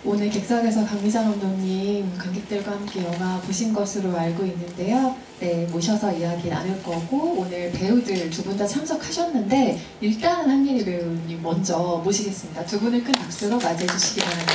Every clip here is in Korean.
오늘 객석에서 강미자 감독님 관객들과 함께 영화 보신 것으로 알고 있는데요. 네, 모셔서 이야기 나눌 거고 오늘 배우들 두 분 다 참석하셨는데 일단 한예리 배우님 먼저 모시겠습니다. 두 분을 큰 박수로 맞이해 주시기 바랍니다.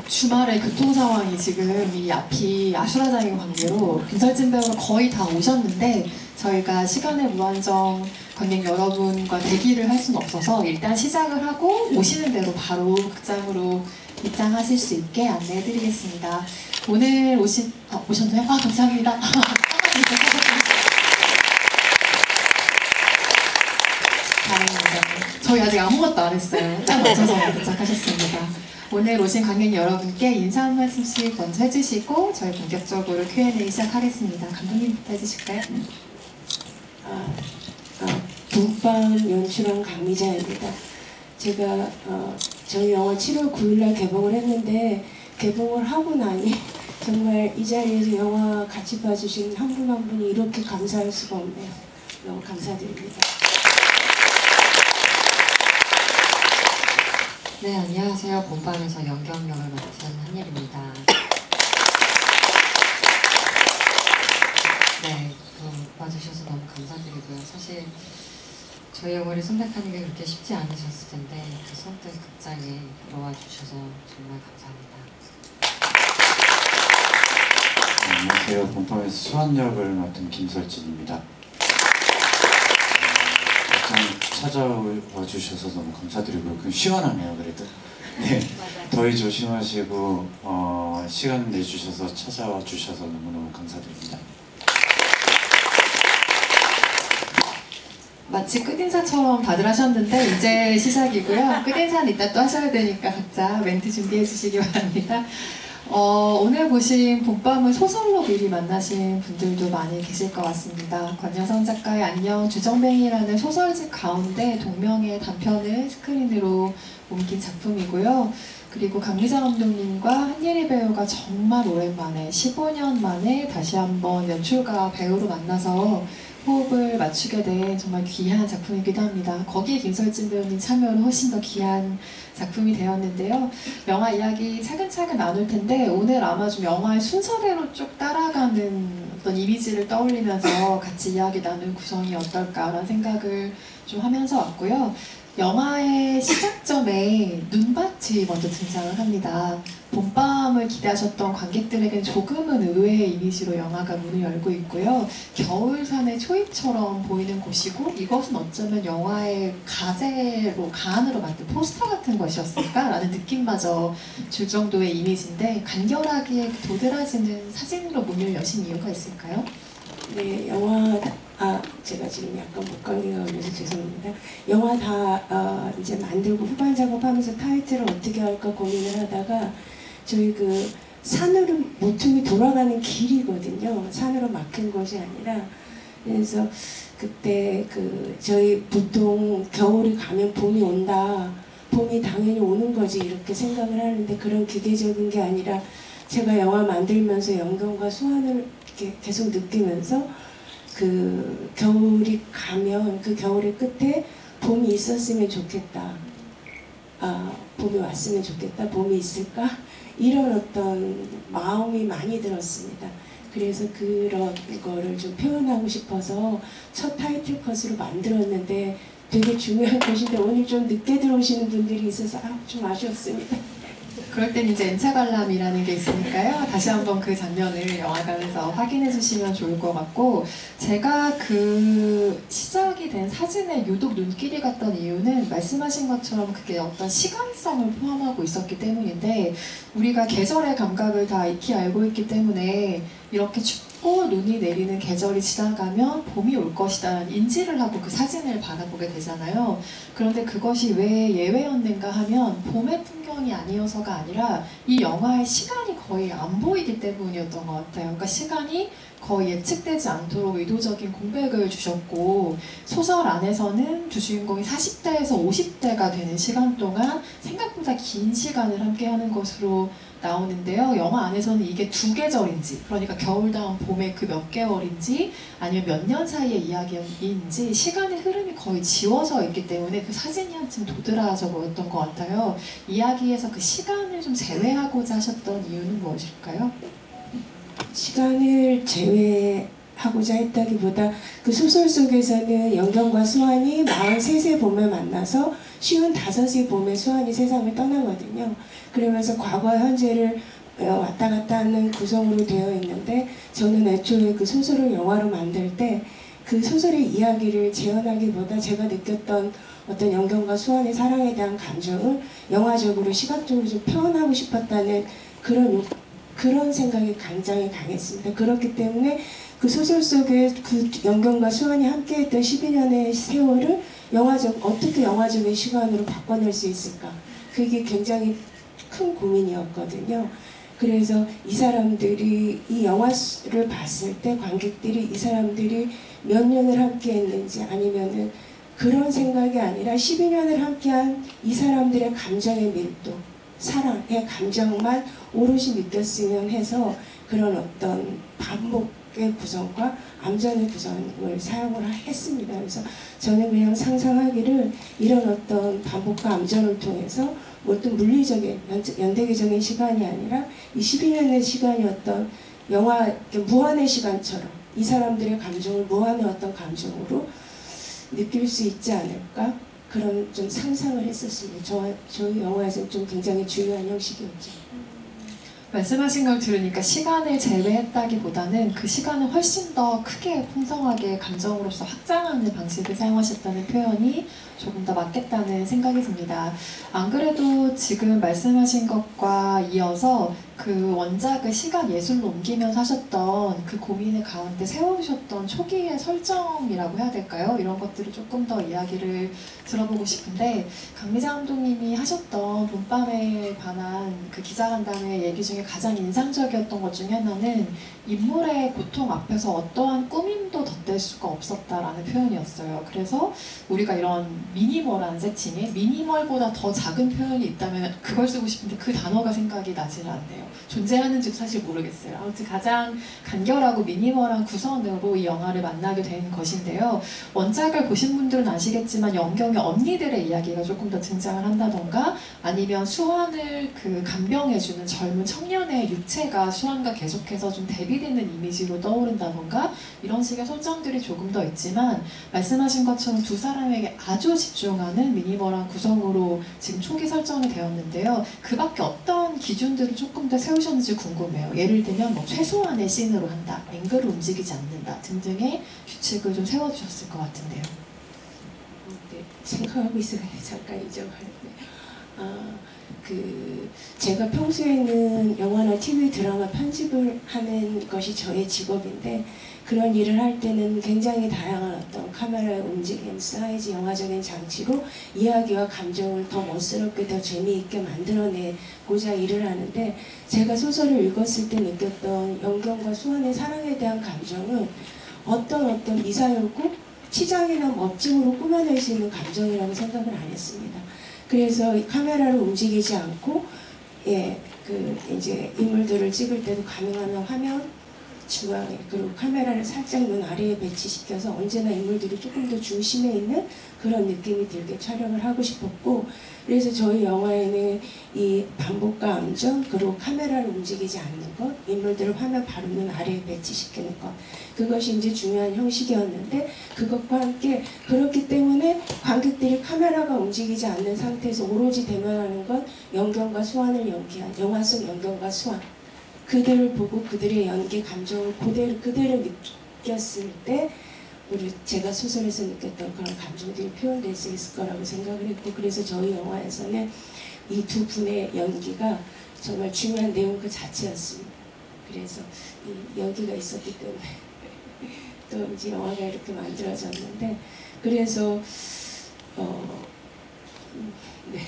주말에 교통 상황이 지금 이 앞이 아수라장인 관계로 김설진 배우가 거의 다 오셨는데 저희가 시간의 무한정 관객 여러분과 대기를 할 수는 없어서 일단 시작을 하고 오시는 대로 바로 극장으로 입장하실 수 있게 안내해드리겠습니다. 오늘 오셨나요? 아, 감사합니다. 다행입니다. 저희 아직 아무것도 안 했어요. 딱 맞춰서 도착하셨습니다. 오늘 오신 관객 여러분께 인사 한 말씀씩 먼저 해주시고 저희 본격적으로 Q&A 시작하겠습니다. 감독님부터 해주실까요? 봄밤 연출한 강미자입니다. 제가 저희 영화 7월 9일날 개봉을 했는데 개봉을 하고 나니 정말 이 자리에서 영화 같이 봐주신 한 분 한 분이 이렇게 감사할 수가 없네요. 너무 감사드립니다. 네, 안녕하세요. 봄밤에서 연경 역을 맡은 한예리입니다. 네, 와주셔서 너무 감사드리고요. 사실 저희 영화를 선택하는 게 그렇게 쉽지 않으셨을 텐데 그 선뜻 극장에 들어와 주셔서 정말 감사합니다. 안녕하세요. 봄밤에서 수환 역을 맡은 김설진입니다. 찾아와 주셔서 너무 감사드리고요. 시원하네요. 그래도 네, 더위 조심하시고 시간 내주셔서 찾아와 주셔서 너무너무 감사드립니다. 마치 끝인사처럼 다들 하셨는데 이제 시작이고요. 끝인사는 이따 또 하셔야 되니까 각자 멘트 준비해 주시기 바랍니다. 오늘 보신 봄밤을 소설로 미리 만나신 분들도 많이 계실 것 같습니다. 권여성 작가의 안녕 주정뱅이라는 소설집 가운데 동명의 단편을 스크린으로 옮긴 작품이고요. 그리고 강미자 감독님과 한예리 배우가 정말 오랜만에 15년 만에 다시 한번 연출가 배우로 만나서 호흡을 맞추게 된 정말 귀한 작품이기도 합니다. 거기에 김설진 배우님 참여로 훨씬 더 귀한 작품이 되었는데요. 영화 이야기 차근차근 나눌 텐데 오늘 아마 좀 영화의 순서대로 쭉 따라가는 어떤 이미지를 떠올리면서 같이 이야기 나눌 구성이 어떨까라는 생각을 좀 하면서 왔고요. 영화의 시작점에 눈밭이 먼저 등장을 합니다. 봄밤을 기대하셨던 관객들에겐 조금은 의외의 이미지로 영화가 문을 열고 있고요. 겨울산의 초입처럼 보이는 곳이고 이것은 어쩌면 영화의 가안으로 만든 포스터 같은 것이었을까라는 느낌마저 줄 정도의 이미지인데 간결하게 도드라지는 사진으로 문을 여신 이유가 있을까요? 네, 영화 제가 지금 약간 목감기가 걸려서 죄송합니다. 영화 다 이제 만들고 후반 작업하면서 타이틀을 어떻게 할까 고민을 하다가 저희 그 산으로 모퉁이 돌아가는 길이거든요. 산으로 막힌 것이 아니라. 그래서 그때 저희 보통 겨울이 가면 봄이 온다. 봄이 당연히 오는 거지 이렇게 생각을 하는데 그런 기계적인 게 아니라 제가 영화 만들면서 연경과 수환을 이렇게 계속 느끼면서 그 겨울이 가면 그 겨울의 끝에 봄이 있었으면 좋겠다. 봄이 왔으면 좋겠다. 봄이 있을까? 이런 어떤 마음이 많이 들었습니다. 그래서 그런 거를 좀 표현하고 싶어서 첫 타이틀 컷으로 만들었는데 되게 중요한 것인데 오늘 좀 늦게 들어오시는 분들이 있어서 좀 아쉬웠습니다. 그럴 땐 이제 N차 관람이라는 게 있으니까요. 다시 한번 그 장면을 영화관에서 확인해 주시면 좋을 것 같고 제가 그 시작이 된 사진에 유독 눈길이 갔던 이유는 말씀하신 것처럼 그게 어떤 시간성을 포함하고 있었기 때문인데 우리가 계절의 감각을 다 익히 알고 있기 때문에 이렇게 춥고 춥고 눈이 내리는 계절이 지나가면 봄이 올 것이라는 인지를 하고 그 사진을 바라보게 되잖아요. 그런데 그것이 왜 예외였는가 하면 봄의 풍경이 아니어서가 아니라 이 영화의 시간이 거의 안 보이기 때문이었던 것 같아요. 그러니까 시간이 거의 예측되지 않도록 의도적인 공백을 주셨고, 소설 안에서는 주인공이 40대에서 50대가 되는 시간 동안 생각보다 긴 시간을 함께하는 것으로 나오는데요. 영화 안에서는 이게 두 계절인지, 그러니까 겨울 다음 봄의 그 몇 개월인지 아니면 몇 년 사이의 이야기인지 시간의 흐름이 거의 지워져 있기 때문에 그 사진이 한층 도드라져 보였던 것 같아요. 이야기에서 그 시간을 좀 제외하고자 하셨던 이유는 무엇일까요? 시간을 제외하고자 했다기보다 그 소설 속에서는 영경과 수환이 43세 봄에 만나서 55세 봄에 수환이 세상을 떠나거든요. 그러면서 과거와 현재를 왔다 갔다 하는 구성으로 되어 있는데, 저는 애초에 그 소설을 영화로 만들 때 그 소설의 이야기를 재현하기보다 제가 느꼈던 어떤 영경과 수환의 사랑에 대한 감정을 영화적으로 시각적으로 좀 표현하고 싶었다는 그런 생각이 굉장히 강했습니다. 그렇기 때문에 그 소설 속에 그 영경과 수환이 함께했던 12년의 세월을 어떻게 영화적인 시간으로 바꿔낼 수 있을까? 그게 굉장히 큰 고민이었거든요. 그래서 이 사람들이 이 영화를 봤을 때 관객들이 이 사람들이 몇 년을 함께했는지, 아니면은 그런 생각이 아니라 12년을 함께한 이 사람들의 감정의 밀도, 사랑의 감정만 오롯이 느꼈으면 해서 그런 어떤 반복의 구성과 암전의 구성을 사용을 했습니다. 그래서 저는 그냥 상상하기를 이런 어떤 반복과 암전을 통해서 어떤 물리적인 연대기적인 시간이 아니라 이 12년의 시간이 어떤 영화 무한의 시간처럼 이 사람들의 감정을 무한의 어떤 감정으로 느낄 수 있지 않을까? 그런 좀 상상을 했었습니다. 저희 영화에서는 좀 굉장히 중요한 형식이었죠. 말씀하신 걸 들으니까 시간을 제외했다기보다는 그 시간을 훨씬 더 크게 풍성하게 감정으로서 확장하는 방식을 사용하셨다는 표현이 조금 더 맞겠다는 생각이 듭니다. 안 그래도 지금 말씀하신 것과 이어서 그 원작을 시간 예술로 옮기면서 하셨던 그 고민의 가운데 세워주셨던 초기의 설정이라고 해야 될까요? 이런 것들을 조금 더 이야기를 들어보고 싶은데, 강미자 감독님이 하셨던 봄밤에 관한 그 기자간담회 얘기 중에 가장 인상적이었던 것 중에 하나는 인물의 고통 앞에서 어떠한 꾸밈도 덧댈 수가 없었다라는 표현이었어요. 그래서 우리가 이런 미니멀한 세팅에 미니멀보다 더 작은 표현이 있다면 그걸 쓰고 싶은데 그 단어가 생각이 나지는 않네요. 존재하는지도 사실 모르겠어요. 아무튼 가장 간결하고 미니멀한 구성으로 이 영화를 만나게 된 것인데요. 원작을 보신 분들은 아시겠지만 영경의 언니들의 이야기가 조금 더 등장을 한다던가, 아니면 수환을 그 간병해주는 젊은 청년의 육체가 수환과 계속해서 좀 대비되는 이미지로 떠오른다던가, 이런 식의 설정들이 조금 더 있지만 말씀하신 것처럼 두 사람에게 아주 집중하는 미니멀한 구성으로 지금 초기 설정이 되었는데요. 그 밖에 어떤 기준들을 조금 더 세우셨는지 궁금해요. 예를 들면 뭐 최소한의 씬으로 한다, 앵글을 움직이지 않는다 등등의 규칙을 좀 세워주셨을 것 같은데요. 네, 생각하고 있어요. 잠깐 잊어버렸네. 제가 평소에는 영화나 TV 드라마 편집을 하는 것이 저의 직업인데, 그런 일을 할 때는 굉장히 다양한 어떤 카메라의 움직임, 사이즈, 영화적인 장치로 이야기와 감정을 더 멋스럽게, 더 재미있게 만들어내고자 일을 하는데, 제가 소설을 읽었을 때 느꼈던 영경과 수환의 사랑에 대한 감정은 어떤 미사여고 치장이나 멋짐으로 꾸며낼 수 있는 감정이라고 생각을 안 했습니다. 그래서 카메라를 움직이지 않고, 이제 인물들을 찍을 때도 가능하면 화면 중앙에, 그리고 카메라를 살짝 눈 아래에 배치시켜서 언제나 인물들이 조금 더 중심에 있는 그런 느낌이 들게 촬영을 하고 싶었고, 그래서 저희 영화에는 이 반복과 암전, 그리고 카메라를 움직이지 않는 것, 인물들을 화면 바로 눈 아래에 배치시키는 것, 그것이 이제 중요한 형식이었는데, 그것과 함께 그렇기 때문에 관객들이 카메라가 움직이지 않는 상태에서 오로지 대면하는 건 영경과 수환을 연기한 영화 속 영경과 수환, 그들을 보고 그들의 연기 감정을 그대로 느꼈을 때 제가 소설에서 느꼈던 그런 감정들이 표현될 수 있을 거라고 생각을 했고, 그래서 저희 영화에서는 이 두 분의 연기가 정말 중요한 내용 그 자체였습니다. 그래서 이 여기가 있었기 때문에 또 이제 영화가 이렇게 만들어졌는데 그래서 네.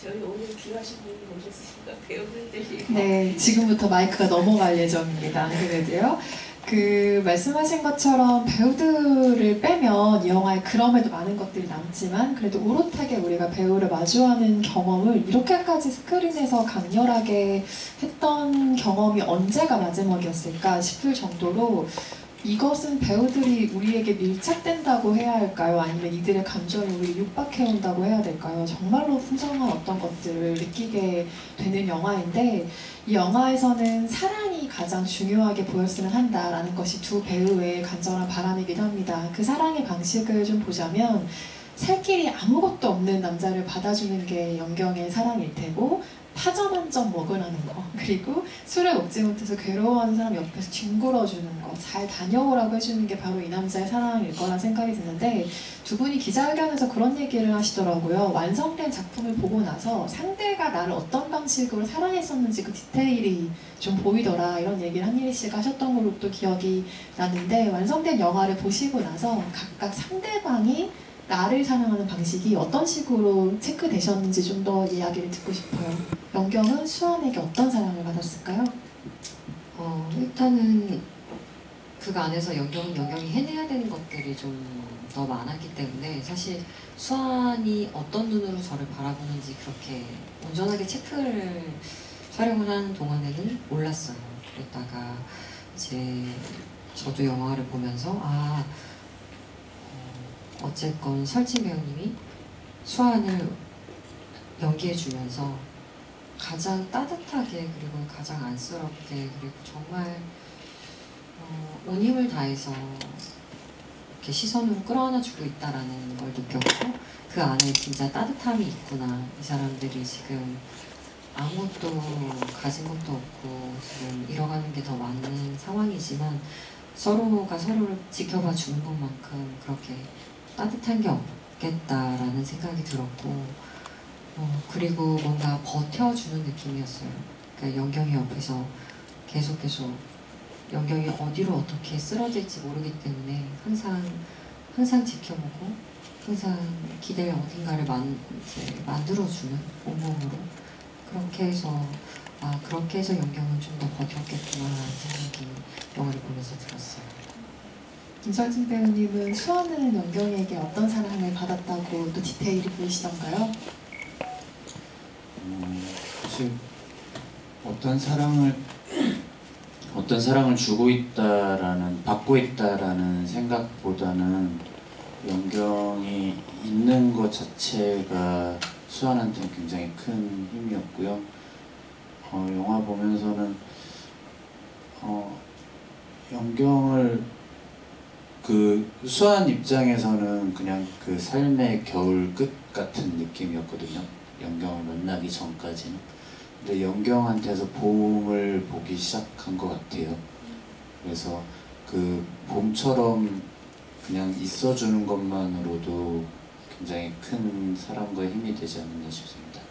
저희 오늘 귀하신 분이 오셨으니까 배우분들이 네, 지금부터 마이크가 넘어갈 예정입니다. 그래도요. 그 말씀하신 것처럼 배우들을 빼면 이 영화에 그럼에도 많은 것들이 남지만 그래도 오롯하게 우리가 배우를 마주하는 경험을 이렇게까지 스크린에서 강렬하게 했던 경험이 언제가 마지막이었을까 싶을 정도로 이것은 배우들이 우리에게 밀착된다고 해야 할까요? 아니면 이들의 감정이 우리를 육박해온다고 해야 될까요? 정말로 풍성한 어떤 것들을 느끼게 되는 영화인데 이 영화에서는 사랑이 가장 중요하게 보였으면 한다라는 것이 두 배우의 간절한 바람이기도 합니다. 그 사랑의 방식을 좀 보자면 살 길이 아무것도 없는 남자를 받아주는 게 영경의 사랑일 테고 파전 한 점 먹으라는 거, 그리고 술을 먹지 못해서 괴로워하는 사람 옆에서 뒹굴어주는 거, 잘 다녀오라고 해주는 게 바로 이 남자의 사랑일 거라 생각이 드는데 두 분이 기자회견에서 그런 얘기를 하시더라고요. 완성된 작품을 보고 나서 상대가 나를 어떤 방식으로 사랑했었는지 그 디테일이 좀 보이더라, 이런 얘기를 한예리 씨가 하셨던 걸로 또 기억이 나는데 완성된 영화를 보시고 나서 각각 상대방이 나를 사랑하는 방식이 어떤 식으로 체크되셨는지 좀 더 이야기를 듣고 싶어요. 영경은 수환에게 어떤 사랑을 받았을까요? 일단은 그 안에서 영경이 해내야 되는 것들이 좀 더 많았기 때문에 사실 수환이 어떤 눈으로 저를 바라보는지 그렇게 온전하게 체크를 촬영을 하는 동안에는 몰랐어요. 그랬다가 이제 저도 영화를 보면서 어쨌건 설진 배우님이 수환을 연기해주면서 가장 따뜻하게 그리고 가장 안쓰럽게 그리고 정말 온 힘을 다해서 이렇게 시선으로 끌어안아주고 있다라는 걸 느꼈고 그 안에 진짜 따뜻함이 있구나. 이 사람들이 지금 아무것도 가진 것도 없고 지금 잃어가는 게 더 많은 상황이지만 서로가 서로를 지켜봐 주는 것만큼 그렇게 따뜻한 게 없겠다라는 생각이 들었고 그리고 뭔가 버텨주는 느낌이었어요. 그러니까 영경이 옆에서 계속 영경이 어디로 어떻게 쓰러질지 모르기 때문에 항상 지켜보고 항상 기댈 어딘가를 만들어주는 온몸으로 그렇게 해서 영경은 좀 더 버텼겠구나라는 생각이 영화를 보면서 들었어요. 김설진 배우님은 수환은 영경에게 어떤 사랑을 받았다고 또 디테일이 보이시던가요? 사실 어떤 사랑을 받고 있다라는 생각보다는 영경이 있는 것 자체가 수환한테는 굉장히 큰 힘이었고요. 영화 보면서는 영경을 그 수환 입장에서는 그냥 그 삶의 겨울 끝 같은 느낌이었거든요. 영경을 만나기 전까지는. 근데 영경한테서 봄을 보기 시작한 것 같아요. 그래서 그 봄처럼 그냥 있어주는 것만으로도 굉장히 큰 사랑과 힘이 되지 않았나 싶습니다.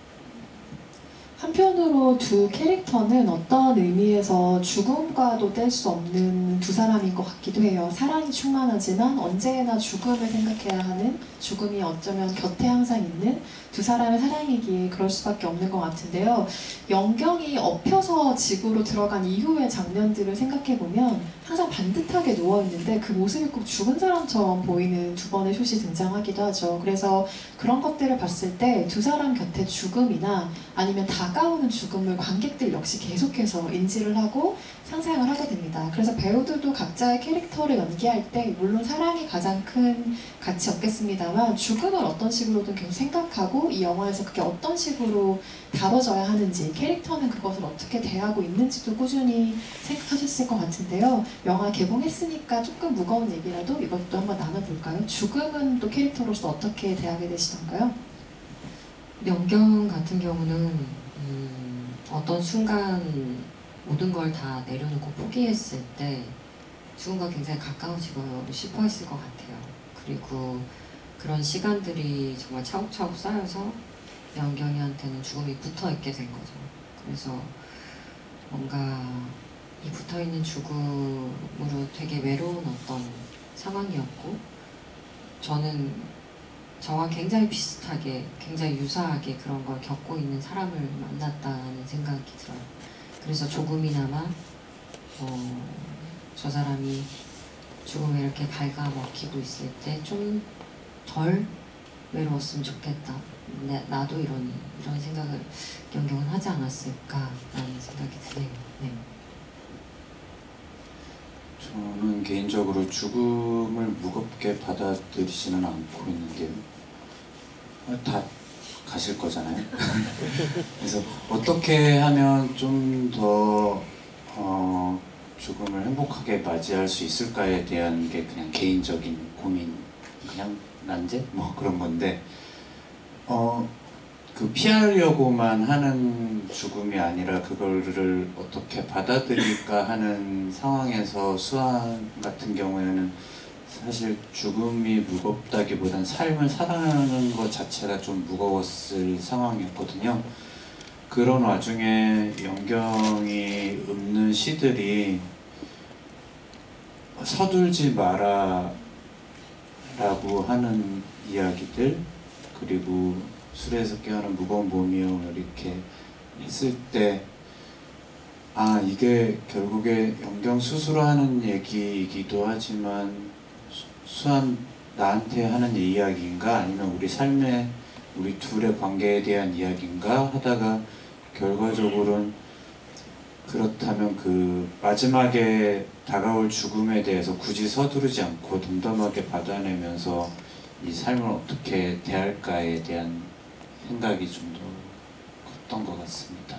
한편으로 두 캐릭터는 어떤 의미에서 죽음과도 뗄 수 없는 두 사람인 것 같기도 해요. 사랑이 충만하지만 언제나 죽음을 생각해야 하는, 죽음이 어쩌면 곁에 항상 있는 두 사람의 사랑이기에 그럴 수밖에 없는 것 같은데요. 영경이 엎혀서 지구로 들어간 이후의 장면들을 생각해보면 항상 반듯하게 누워있는데 그 모습이 꼭 죽은 사람처럼 보이는 두 번의 숏이 등장하기도 하죠. 그래서 그런 것들을 봤을 때 두 사람 곁에 죽음이나 아니면 다가오는 죽음을 관객들 역시 계속해서 인지를 하고 상상을 하게 됩니다. 그래서 배우들도 각자의 캐릭터를 연기할 때 물론 사랑이 가장 큰 가치였겠습니다만 죽음을 어떤 식으로든 계속 생각하고 이 영화에서 그게 어떤 식으로 다뤄져야 하는지, 캐릭터는 그것을 어떻게 대하고 있는지도 꾸준히 생각하셨을 것 같은데요. 영화 개봉했으니까 조금 무거운 얘기라도 이것도 한번 나눠볼까요? 죽음은 또 캐릭터로서 어떻게 대하게 되시던가요? 영경 같은 경우는 어떤 순간 모든 걸 다 내려놓고 포기했을 때 죽음과 굉장히 가까워지고 싶어 했을 것 같아요. 그리고 그런 시간들이 정말 차곡차곡 쌓여서 영경이한테는 죽음이 붙어 있게 된 거죠. 그래서 뭔가 이 붙어있는 죽음으로 되게 외로운 어떤 상황이었고, 저는 저와 굉장히 비슷하게, 굉장히 유사하게 그런 걸 겪고 있는 사람을 만났다는 생각이 들어요. 그래서 조금이나마 저 사람이 죽음에 이렇게 갉아먹히고 있을 때 좀 덜 외로웠으면 좋겠다. 나도 이러니, 이런 생각을 영경은 하지 않았을까라는 생각이 드네요. 네. 저는 개인적으로 죽음을 무겁게 받아들이지는 않고 있는 게 다 가실 거잖아요. 그래서 어떻게 하면 좀 더 죽음을 행복하게 맞이할 수 있을까에 대한 게 그냥 개인적인 고민, 그냥 난제? 뭐 그런 건데 그 피하려고만 하는 죽음이 아니라 그거를 어떻게 받아들일까 하는 상황에서 수환 같은 경우에는 사실 죽음이 무겁다기보단 삶을 살아가는 것 자체가 좀 무거웠을 상황이었거든요. 그런 와중에 영경이 읊는 시들이 서둘지 마라 라고 하는 이야기들, 그리고 술에서 깨어난 무거운 몸이요 이렇게 했을 때 이게 결국에 영경 스스로 하는 얘기이기도 하지만 수한 나한테 하는 이야기인가 아니면 우리 삶의 우리 둘의 관계에 대한 이야기인가 하다가 결과적으로는 그렇다면 그 마지막에 다가올 죽음에 대해서 굳이 서두르지 않고 덤덤하게 받아내면서 이 삶을 어떻게 대할까에 대한 생각이 좀 더 컸던 것 같습니다.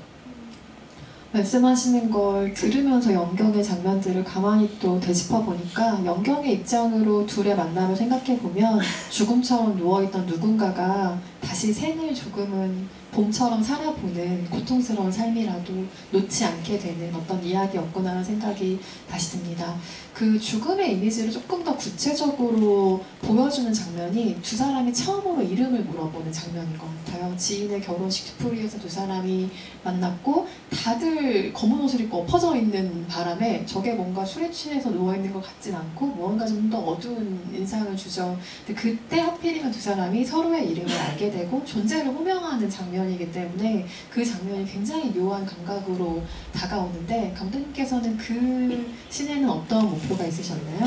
말씀하시는 걸 들으면서 영경의 장면들을 가만히 또 되짚어 보니까 영경의 입장으로 둘의 만남을 생각해 보면 죽음처럼 누워있던 누군가가 다시 생을 조금은 봄처럼 살아보는 고통스러운 삶이라도 놓지 않게 되는 어떤 이야기였구나 생각이 다시 듭니다. 그 죽음의 이미지를 조금 더 구체적으로 보여주는 장면이 두 사람이 처음으로 이름을 물어보는 장면인 것 같아요. 지인의 결혼식 뒤풀이에서 두 사람이 만났고 다들 검은 옷을 입고 엎어져 있는 바람에 저게 뭔가 술에 취해서 누워있는 것 같진 않고 무언가 좀 더 어두운 인상을 주죠. 근데 그때 하필이면 두 사람이 서로의 이름을 알게 되고 존재를 호명하는 장면이기 때문에 그 장면이 굉장히 묘한 감각으로 다가오는데 감독님께서는 그 씬에는 어떤 목표가 있으셨나요?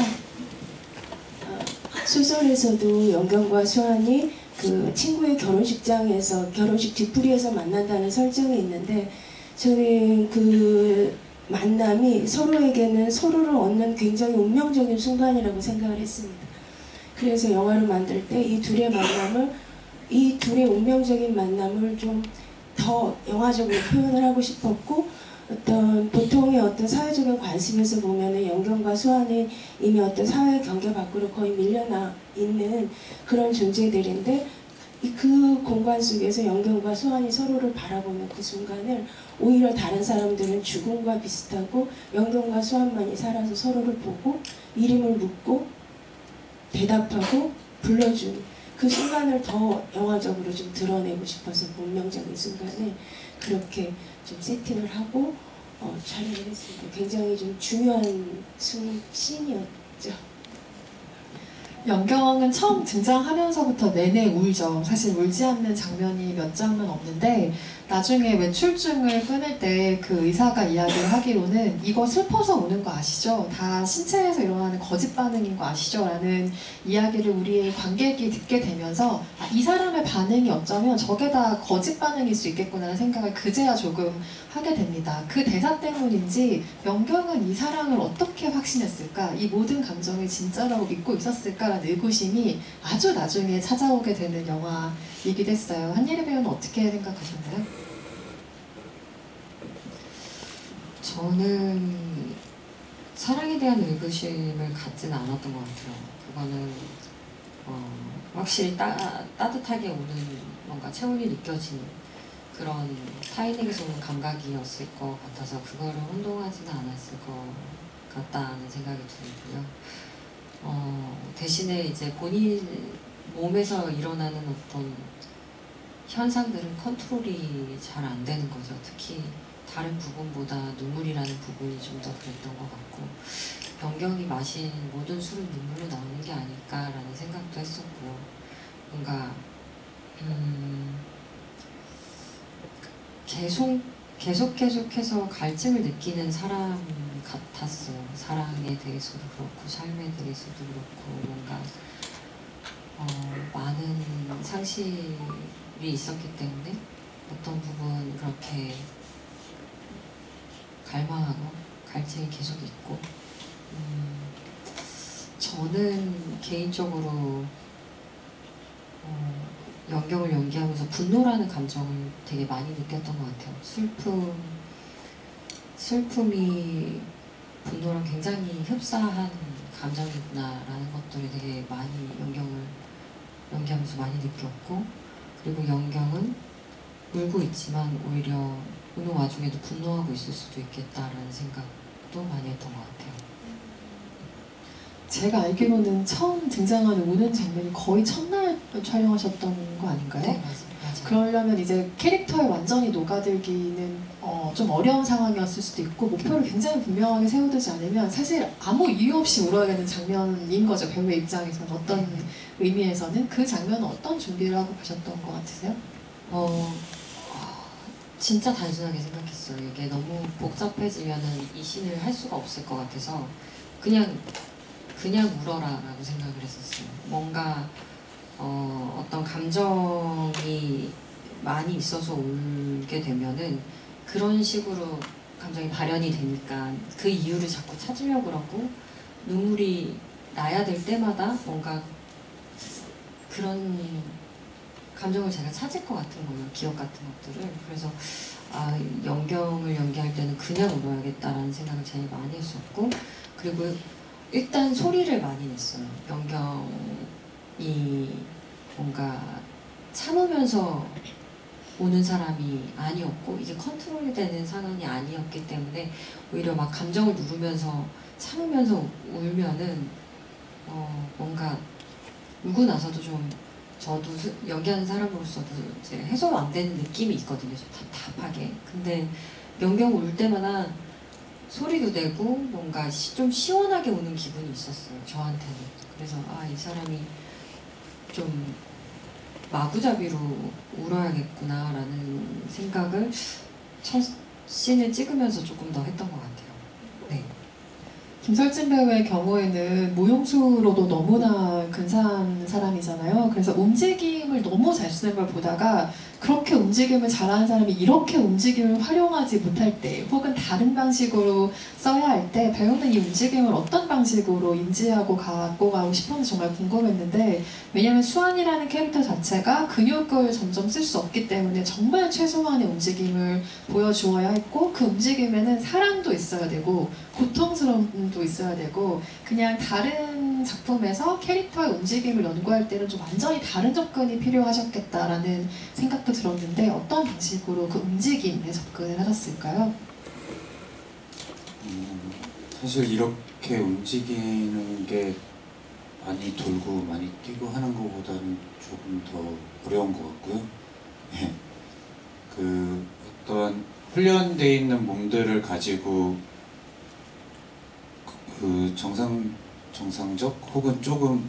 소설에서도 영경과 수환이 그 친구의 결혼식장에서 결혼식 뒤풀이에서 만난다는 설정이 있는데 저는 그 만남이 서로에게는 서로를 얻는 굉장히 운명적인 순간이라고 생각을 했습니다. 그래서 영화를 만들 때 이 둘의 만남을, 이 둘의 운명적인 만남을 좀 더 영화적으로 표현을 하고 싶었고, 어떤 보통의 어떤 사회적인 관심에서 보면은 영경과 수환이 이미 어떤 사회 경계 밖으로 거의 밀려나 있는 그런 존재들인데 그 공간 속에서 영경과 수환이 서로를 바라보는 그 순간을 오히려 다른 사람들은 죽음과 비슷하고 영경과 수환만이 살아서 서로를 보고 이름을 묻고 대답하고 불러주는 그 순간을 더 영화적으로 좀 드러내고 싶어서 운명적인 순간을 그렇게 좀 세팅을 하고 촬영을 했습니다. 굉장히 좀 중요한 씬이었죠. 영경은 처음 등장하면서부터 내내 울죠. 사실 울지 않는 장면이 몇 장면 없는데 나중에 외출증을 끊을 때 그 의사가 이야기를 하기로는 이거 슬퍼서 우는 거 아시죠? 다 신체에서 일어나는 거짓 반응인 거 아시죠? 라는 이야기를 우리의 관객이 듣게 되면서 이 사람의 반응이 어쩌면 저게 다 거짓 반응일 수 있겠구나라는 생각을 그제야 조금 하게 됩니다. 그 대사 때문인지 영경은 이 사랑을 어떻게 확신했을까? 이 모든 감정을 진짜라고 믿고 있었을까라는 의구심이 아주 나중에 찾아오게 되는 영화이기도 했어요. 한예리 배우는 어떻게 생각하셨나요? 저는 사랑에 대한 의구심을 갖지는 않았던 것 같아요. 그거는 확실히 따뜻하게 오는 뭔가 체온이 느껴지는 그런 타인에게서 오는 감각이었을 것 같아서 그거를 혼동하지는 않았을 것 같다는 생각이 들고요. 대신에 이제 본인 몸에서 일어나는 어떤 현상들은 컨트롤이 잘 안 되는 거죠. 특히 다른 부분보다 눈물이라는 부분이 좀 더 그랬던 것 같고 영경이 마신 모든 술은 눈물로 나오는 게 아닐까라는 생각도 했었고 뭔가 계속해서 갈증을 느끼는 사람 같았어요. 사랑에 대해서도 그렇고 삶에 대해서도 그렇고 뭔가 많은 상실이 있었기 때문에 어떤 부분 그렇게 갈망하고 갈증이 계속 있고 저는 개인적으로 연경을 연기하면서 분노라는 감정을 되게 많이 느꼈던 것 같아요. 슬픔이 분노랑 굉장히 흡사한 감정이구나라는 것들을 되게 많이 연경을 연기하면서 많이 느꼈고 그리고 연경은 울고 있지만 오히려 우는 와중에도 분노하고 있을 수도 있겠다라는 생각도 많이 했던 것 같아요. 제가 알기로는 처음 등장하는 우는 장면이 거의 첫날 촬영하셨던 거 아닌가요? 네, 맞아요. 그러려면 이제 캐릭터에 완전히 녹아들기는 좀 어려운 상황이었을 수도 있고 목표를 굉장히 분명하게 세워두지 않으면 사실 아무 이유 없이 울어야 되는 장면인 거죠. 배우의 입장에서는 어떤 의미에서는 그 장면은 어떤 준비를 하고 가셨던 것 같으세요? 진짜 단순하게 생각했어요. 이게 너무 복잡해지면은 이 씬을 할 수가 없을 것 같아서 그냥 울어라라고 생각을 했었어요. 뭔가 어떤 감정이 많이 있어서 울게 되면은 그런 식으로 감정이 발현이 되니까 그 이유를 자꾸 찾으려고 그러고 눈물이 나야 될 때마다 뭔가 그런 감정을 제가 찾을 것 같은 거예요. 기억 같은 것들을. 그래서 연경을 연기할 때는 그냥 울어야겠다라는 생각을 제일 많이 했었고 그리고 일단 소리를 많이 냈어요. 연경이 뭔가 참으면서 오는 사람이 아니었고 이게 컨트롤이 되는 상황이 아니었기 때문에 오히려 막 감정을 누르면서 참으면서 울면은 뭔가 울고 나서도 좀 저도 연기하는 사람으로서도 이제 해소가 안 되는 느낌이 있거든요. 좀 답답하게. 근데 연경 울 때마다 소리도 내고 뭔가 좀 시원하게 우는 기분이 있었어요. 저한테는. 그래서 이 사람이 좀 마구잡이로 울어야겠구나 라는 생각을 첫 씬을 찍으면서 조금 더 했던 것 같아요. 네. 김설진 배우의 경우에는 무용수로도 너무나 근사한 사람이잖아요. 그래서 움직임을 너무 잘 쓰는 걸 보다가 그렇게 움직임을 잘하는 사람이 이렇게 움직임을 활용하지 못할 때 혹은 다른 방식으로 써야 할 때 배우는 이 움직임을 어떤 방식으로 인지하고 갖고 가고 싶었는지 정말 궁금했는데 왜냐하면 수환이라는 캐릭터 자체가 근육을 점점 쓸 수 없기 때문에 정말 최소한의 움직임을 보여주어야 했고 그 움직임에는 사랑도 있어야 되고 고통스러움도 있어야 되고 그냥 다른 작품에서 캐릭터의 움직임을 연구할 때는 좀 완전히 다른 접근이 필요하셨겠다라는 생각도 들었는데 어떤 방식으로 그 움직임에 접근을 하셨을까요? 사실 이렇게 움직이는 게 많이 돌고 많이 뛰고 하는 것보다는 조금 더 어려운 것 같고요. 네. 그 어떤 훈련되어 있는 몸들을 가지고 그 정상적 혹은 조금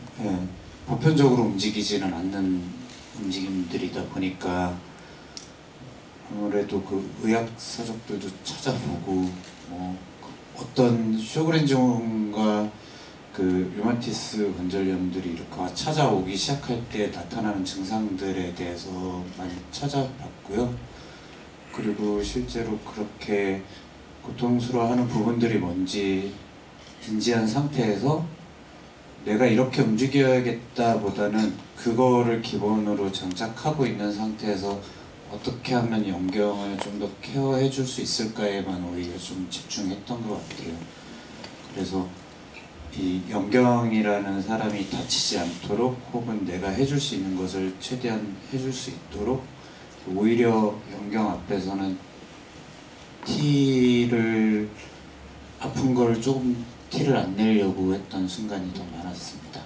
보편적으로 움직이지는 않는 움직임들이다 보니까 아무래도 그 의학 서적들도 찾아보고 어떤 쇼그렌종과 그 류마티스 관절염들이 이렇게 찾아오기 시작할 때 나타나는 증상들에 대해서 많이 찾아봤고요. 그리고 실제로 그렇게 고통스러워하는 부분들이 뭔지 인지한 상태에서 내가 이렇게 움직여야겠다 보다는 그거를 기본으로 장착하고 있는 상태에서 어떻게 하면 연경을 좀 더 케어해 줄 수 있을까에만 오히려 좀 집중했던 것 같아요. 그래서 이 연경이라는 사람이 다치지 않도록 혹은 내가 해줄 수 있는 것을 최대한 해줄 수 있도록 오히려 연경 앞에서는 아픈 걸 조금 티를 안 내려고 했던 순간이 더 많았습니다.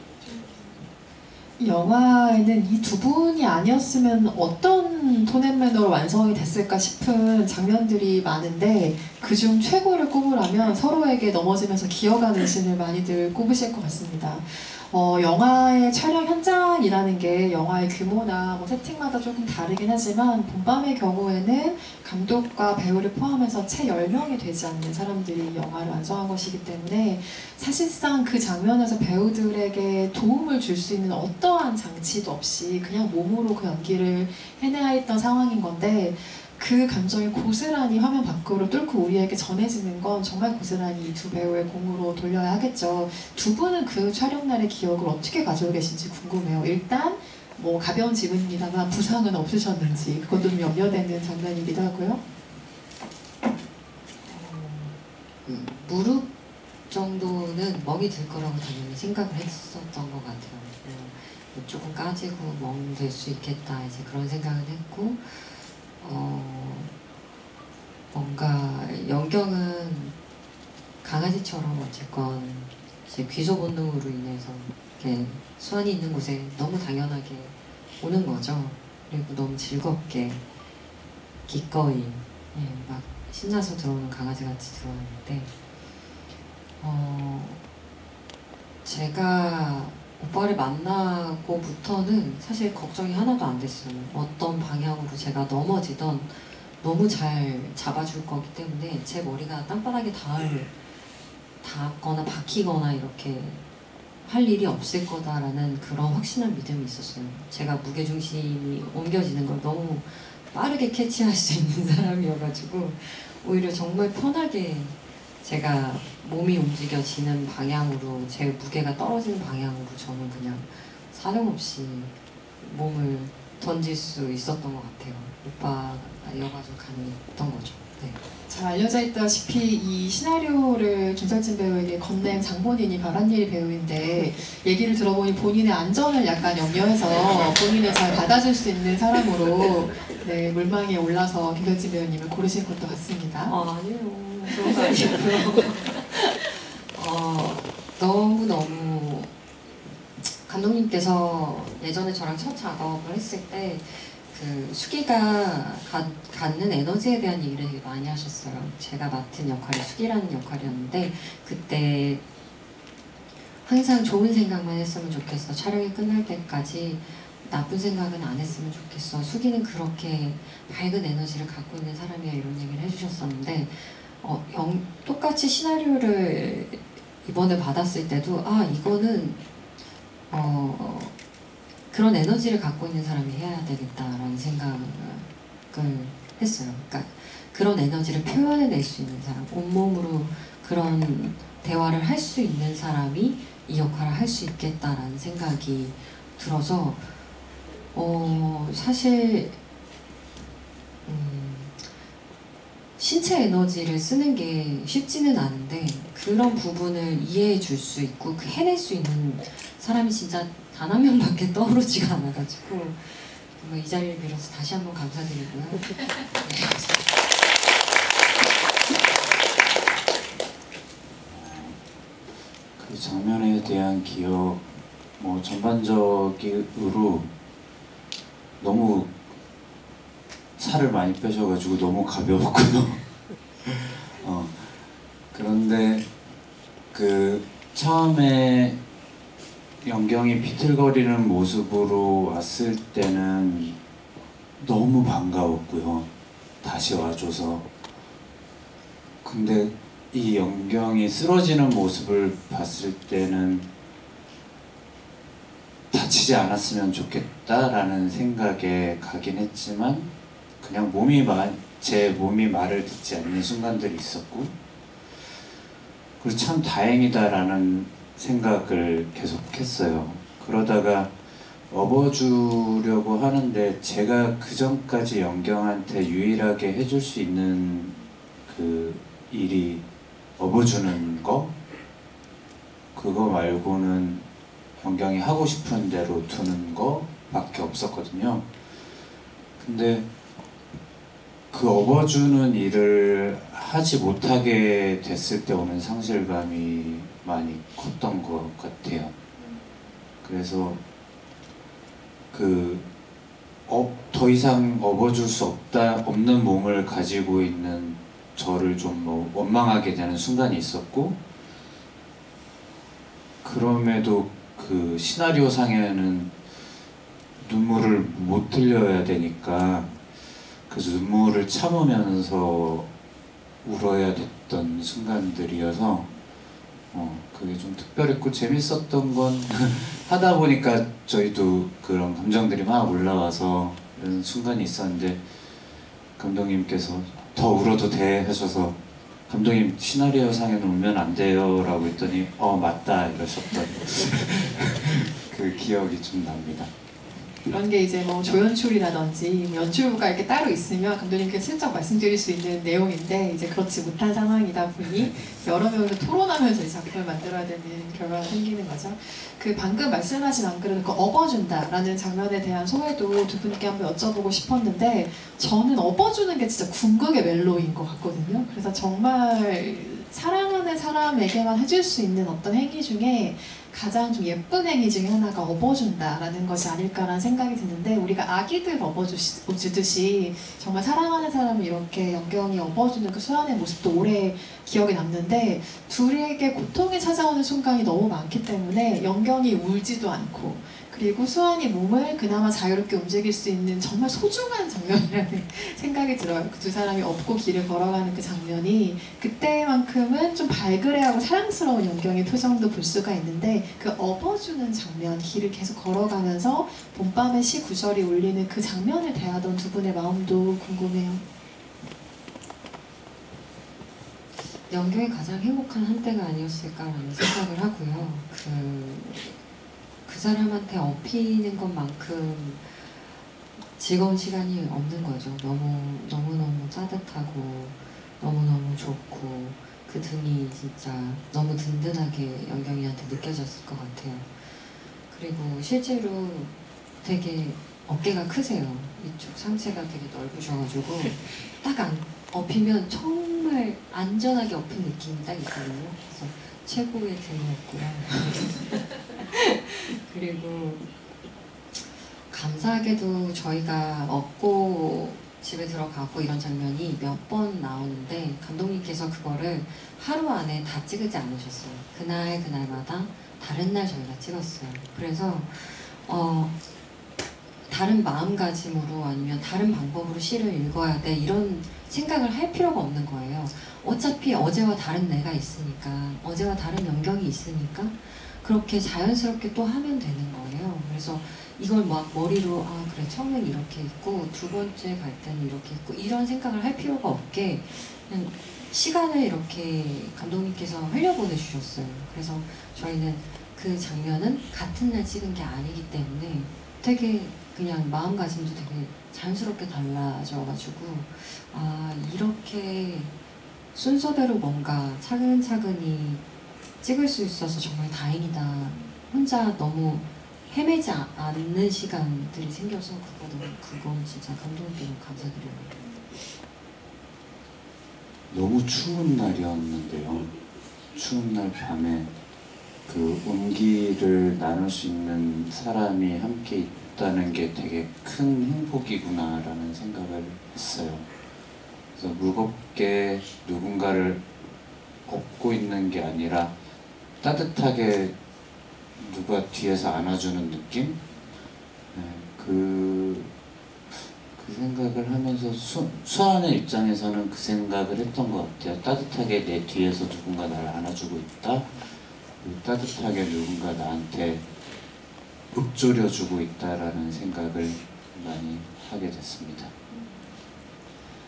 이 영화에는 이 두 분이 아니었으면 어떤 어떤 톤앤매너로 완성이 됐을까 싶은 장면들이 많은데 그중 최고를 꼽으라면 서로에게 넘어지면서 기어가는 씬을 많이들 꼽으실 것 같습니다. 영화의 촬영 현장이라는 게 영화의 규모나 뭐 세팅마다 조금 다르긴 하지만 본밤의 경우에는 감독과 배우를 포함해서 채 10명이 되지 않는 사람들이 영화를 완성한 것이기 때문에 사실상 그 장면에서 배우들에게 도움을 줄 수 있는 어떠한 장치도 없이 그냥 몸으로 그 연기를 해내야 했던 상황인 건데 그 감정이 고스란히 화면 밖으로 뚫고 우리에게 전해지는 건 정말 고스란히 이 두 배우의 공으로 돌려야 하겠죠. 두 분은 그 촬영날의 기억을 어떻게 가지고 계신지 궁금해요. 일단 뭐 가벼운 질문입니다만 부상은 없으셨는지 그것도 좀 염려되는 장면이기도 하고요. 무릎 정도는 멍이 들 거라고 당연히 생각을 했었던 것 같아요. 조금 까지고 멍 들 수 있겠다 이제 그런 생각은 했고 뭔가 연경은 강아지처럼 어쨌건 이제 귀소 본능으로 인해서 이렇게 수완이 있는 곳에 너무 당연하게 오는 거죠. 그리고 너무 즐겁게 기꺼이 막 신나서 들어오는 강아지 같이 들어오는데 제가 오빠를 만나고부터는 사실 걱정이 하나도 안 됐어요. 어떤 방향으로 제가 넘어지던 너무 잘 잡아줄 거기 때문에 제 머리가 땅바닥에 닿거나 박히거나 이렇게 할 일이 없을 거다라는 그런 확신한 믿음이 있었어요. 제가 무게중심이 옮겨지는 걸 너무 빠르게 캐치할 수 있는 사람이어가지고 오히려 정말 편하게 제가 몸이 움직여지는 방향으로 제 무게가 떨어지는 방향으로 저는 그냥 사정없이 몸을 던질 수 있었던 것 같아요. 오빠가 이어가지고 가능했던 거죠. 네. 잘 알려져 있다시피 이 시나리오를 김설진 배우에게 건넨 장본인이 바란예리 배우인데 얘기를 들어보니 본인의 안전을 약간 염려해서 본인을 잘 받아줄 수 있는 사람으로 네, 물망에 올라서 김설진 배우님을 고르신 것도 같습니다. 아니에요. 그런 거 아니고요. 너무너무 감독님께서 예전에 저랑 첫 작업을 했을 때 그 수기가 갖는 에너지에 대한 얘기를 되게 많이 하셨어요. 제가 맡은 역할이 수기라는 역할이었는데 그때 항상 좋은 생각만 했으면 좋겠어. 촬영이 끝날 때까지 나쁜 생각은 안 했으면 좋겠어. 수기는 그렇게 밝은 에너지를 갖고 있는 사람이야 이런 얘기를 해주셨었는데 똑같이 시나리오를 이번에 받았을 때도 이거는 그런 에너지를 갖고 있는 사람이 해야 되겠다라는 생각을 했어요. 그러니까 그런 에너지를 표현해낼 수 있는 사람, 온몸으로 그런 대화를 할 수 있는 사람이 이 역할을 할 수 있겠다라는 생각이 들어서 사실 신체 에너지를 쓰는 게 쉽지는 않은데 그런 부분을 이해해 줄 수 있고 해낼 수 있는 사람이 진짜 단 한 명밖에 떠오르지가 않아가지고 이 자리를 빌어서 다시 한번 감사드리고요. 그 장면에 대한 기억, 뭐 전반적으로 너무 살을 많이 빼셔가지고 너무 가벼웠고요. 그런데 그 처음에 연경이 비틀거리는 모습으로 왔을 때는 너무 반가웠고요. 다시 와줘서. 근데 이 연경이 쓰러지는 모습을 봤을 때는 다치지 않았으면 좋겠다라는 생각에 가긴 했지만 그냥 제 몸이 말을 듣지 않는 순간들이 있었고 그리고 참 다행이다라는 생각을 계속했어요. 그러다가 업어주려고 하는데 제가 그 전까지 연경한테 유일하게 해줄 수 있는 그 일이 업어주는 거? 그거 말고는 연경이 하고 싶은 대로 두는 거 밖에 없었거든요. 근데 그 업어주는 일을 하지 못하게 됐을 때 오는 상실감이 많이 컸던 것 같아요. 그래서 더 더 이상 업어줄 수 없는 몸을 가지고 있는 저를 좀 원망하게 되는 순간이 있었고, 그럼에도 그 시나리오 상에는 눈물을 못 흘려야 되니까 그래서 눈물을 참으면서 울어야 됐던 순간들이어서 그게 좀 특별했고 재밌었던 건 하다 보니까 저희도 그런 감정들이 막 올라와서 이런 순간이 있었는데 감독님께서 더 울어도 돼 하셔서 감독님 시나리오 상에는 울면 안 돼요 라고 했더니 맞다 이러셨던 그 기억이 좀 납니다. 그런 게 이제 뭐 조연출이라든지 연출부가 이렇게 따로 있으면 감독님께 슬쩍 말씀드릴 수 있는 내용인데 이제 그렇지 못한 상황이다 보니 여러 명이서 토론하면서 이 작품을 만들어야 되는 결과가 생기는 거죠. 그 방금 말씀하신 안 그래도 그 업어준다라는 장면에 대한 소회도 두 분께 한번 여쭤보고 싶었는데 저는 업어주는 게 진짜 궁극의 멜로인 것 같거든요. 그래서 정말 사랑하는 사람에게만 해줄 수 있는 어떤 행위 중에 가장 좀 예쁜 행위 중에 하나가 업어준다라는 것이 아닐까라는 생각이 드는데 우리가 아기들 업어주듯이 정말 사랑하는 사람을 이렇게 연경이 업어주는 그 수환의 모습도 오래 기억에 남는데 둘에게 고통이 찾아오는 순간이 너무 많기 때문에 연경이 울지도 않고 그리고 수환이 몸을 그나마 자유롭게 움직일 수 있는 정말 소중한 장면이라는 생각이 들어요. 그 두 사람이 업고 길을 걸어가는 그 장면이 그때만큼은 좀 발그레하고 사랑스러운 연경의 표정도 볼 수가 있는데 그 업어주는 장면, 길을 계속 걸어가면서 봄밤의 시 구절이 울리는 그 장면을 대하던 두 분의 마음도 궁금해요. 연경이 가장 행복한 한때가 아니었을까라는 생각을 하고요. 그 사람한테 업히는 것만큼 즐거운 시간이 없는 거죠. 너무너무 따뜻하고 너무너무 좋고 그 등이 진짜 너무 든든하게 연경이한테 느껴졌을 것 같아요. 그리고 실제로 되게 어깨가 크세요. 이쪽 상체가 되게 넓으셔가지고 딱 업히면 정말 안전하게 업힌 느낌이 딱 있거든요. 그래서 최고의 등이었고요. 그리고 감사하게도 저희가 업고 집에 들어가고 이런 장면이 몇 번 나오는데 감독님께서 그거를 하루 안에 다 찍지 않으셨어요. 그날마다 다른 날 저희가 찍었어요. 그래서 다른 마음가짐으로 아니면 다른 방법으로 시를 읽어야 돼 이런 생각을 할 필요가 없는 거예요. 어차피 어제와 다른 내가 있으니까 어제와 다른 연경이 있으니까 그렇게 자연스럽게 또 하면 되는 거예요. 그래서 이걸 막 머리로 그래 처음엔 이렇게 있고 두 번째 갈 때는 이렇게 있고 이런 생각을 할 필요가 없게 그냥 시간을 이렇게 감독님께서 흘려보내 주셨어요. 그래서 저희는 그 장면은 같은 날 찍은 게 아니기 때문에 되게 그냥 마음가짐도 되게 자연스럽게 달라져가지고 이렇게 순서대로 뭔가 차근차근히 찍을 수 있어서 정말 다행이다. 혼자 너무 헤매지 않는 시간들이 생겨서 그건 진짜 감독님께 너무 감사드려요. 너무 추운 날이었는데요. 추운 날 밤에 그 온기를 나눌 수 있는 사람이 함께 있다는 게 되게 큰 행복이구나라는 생각을 했어요. 그래서 무겁게 누군가를 업고 있는 게 아니라 따뜻하게 누가 뒤에서 안아주는 느낌? 그 생각을 하면서 수아의 입장에서는 그 생각을 했던 것 같아요. 따뜻하게 내 뒤에서 누군가 나를 안아주고 있다. 따뜻하게 누군가 나한테 읊조려주고 있다라는 생각을 많이 하게 됐습니다.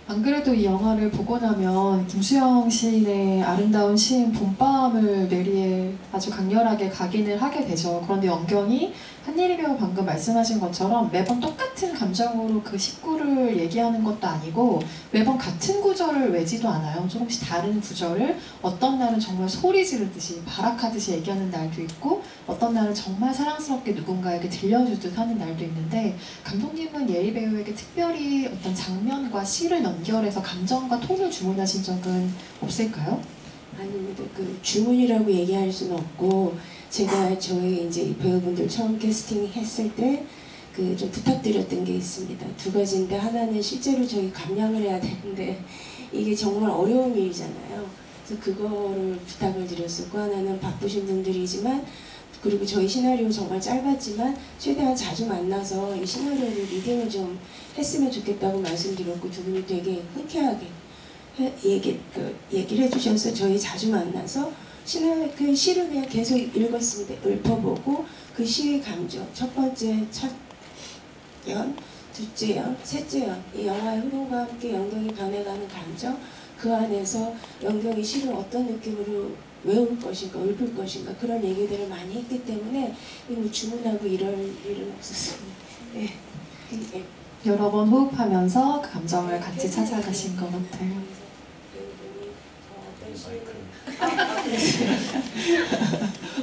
안 그래도 이 영화를 보고 나면 김수영 시인의 아름다운 시인 봄밤을 뇌리에 아주 강렬하게 각인을 하게 되죠. 그런데 연경이 한예리 배우 방금 말씀하신 것처럼 매번 똑같은 감정으로 그 식구를 얘기하는 것도 아니고 매번 같은 구절을 외지도 않아요. 조금씩 다른 구절을 어떤 날은 정말 소리 지르듯이 발악하듯이 얘기하는 날도 있고 어떤 날은 정말 사랑스럽게 누군가에게 들려주듯 하는 날도 있는데 감독님은 예리 배우에게 특별히 어떤 장면과 시를 연결해서 감정과 톤을 주문하신 적은 없을까요? 아닙니다. 그 주문이라고 얘기할 수는 없고 제가 저희 이제 배우분들 처음 캐스팅 했을 때 그 좀 부탁드렸던 게 있습니다. 두 가지인데 하나는 실제로 저희 감량을 해야 되는데 이게 정말 어려운 일이잖아요. 그래서 그거를 부탁을 드렸었고 하나는 바쁘신 분들이지만 그리고 저희 시나리오 정말 짧았지만 최대한 자주 만나서 이 시나리오를 리딩을 좀 했으면 좋겠다고 말씀드렸고 두 분이 되게 흔쾌하게 얘기를 해주셔서 저희 자주 만나서 그 시를 그냥 계속 읽었습니다. 읊어보고 그 시의 감정 첫 번째 첫 연, 둘째 연, 셋째 연 이 영화의 흐름과 함께 연경이 변해가는 감정 그 안에서 연경이 시를 어떤 느낌으로 외울 것인가 읊을 것인가 그런 얘기들을 많이 했기 때문에 뭐 주문하고 이럴 일은 없었습니다. 네. 네. 여러 번 호흡하면서 그 감정을 같이 찾아가신 것 같아요.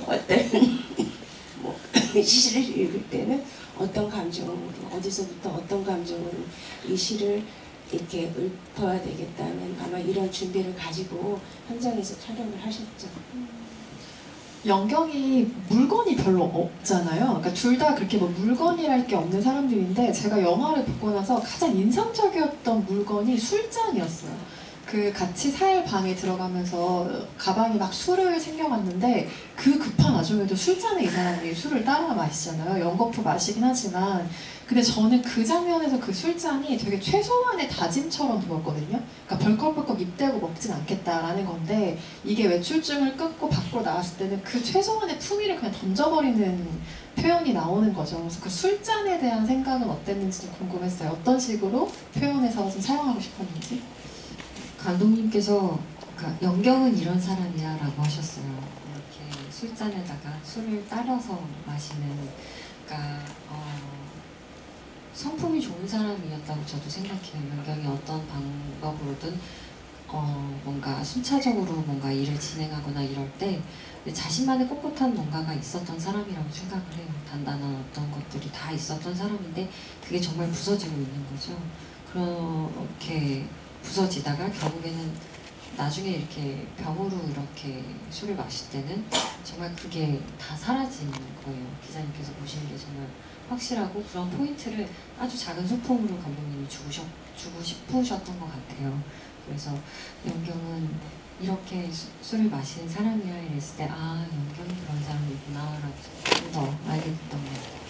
어떤 뭐 시를 읽을 때는 어떤 감정으로 어디서부터 어떤 감정으로 이 시를 이렇게 읊어야 되겠다는 아마 이런 준비를 가지고 현장에서 촬영을 하셨죠. 연경이 물건이 별로 없잖아요. 그러니까 둘 다 그렇게 뭐 물건이랄 게 없는 사람들인데 제가 영화를 보고 나서 가장 인상적이었던 물건이 술잔이었어요. 그 같이 살 방에 들어가면서 가방에 막 술을 챙겨갔는데 그 급한 와중에도 술잔에 이 사람이 술을 따라 마시잖아요. 연거푸 마시긴 하지만 근데 저는 그 장면에서 그 술잔이 되게 최소한의 다짐처럼 보였거든요. 그러니까 벌컥벌컥 입대고 먹진 않겠다라는 건데 이게 외출증을 끊고 밖으로 나왔을 때는 그 최소한의 품위를 그냥 던져버리는 표현이 나오는 거죠. 그래서 그 술잔에 대한 생각은 어땠는지 좀 궁금했어요. 어떤 식으로 표현해서 좀 사용하고 싶었는지. 감독님께서 그러니까 연경은 이런 사람이야 라고 하셨어요. 이렇게 술잔에다가 술을 따라서 마시는 그러니까 성품이 좋은 사람이었다고 저도 생각해요. 연경이 어떤 방법으로든 뭔가 순차적으로 뭔가 일을 진행하거나 이럴 때 자신만의 꼿꼿한 뭔가가 있었던 사람이라고 생각을 해요. 단단한 어떤 것들이 다 있었던 사람인데 그게 정말 부서지고 있는 거죠. 그렇게 부서지다가 결국에는 나중에 이렇게 병으로 이렇게 술을 마실 때는 정말 그게 다 사라지는 거예요. 기자님께서 보시는 게 정말 확실하고 그런 포인트를 아주 작은 소품으로 감독님이 주고 싶으셨던 것 같아요. 그래서 연경은 이렇게 술을 마시는 사람이야 이랬을 때 아 연경이 그런 사람이구나 라고 좀 더 알게 됐던 것 같아요.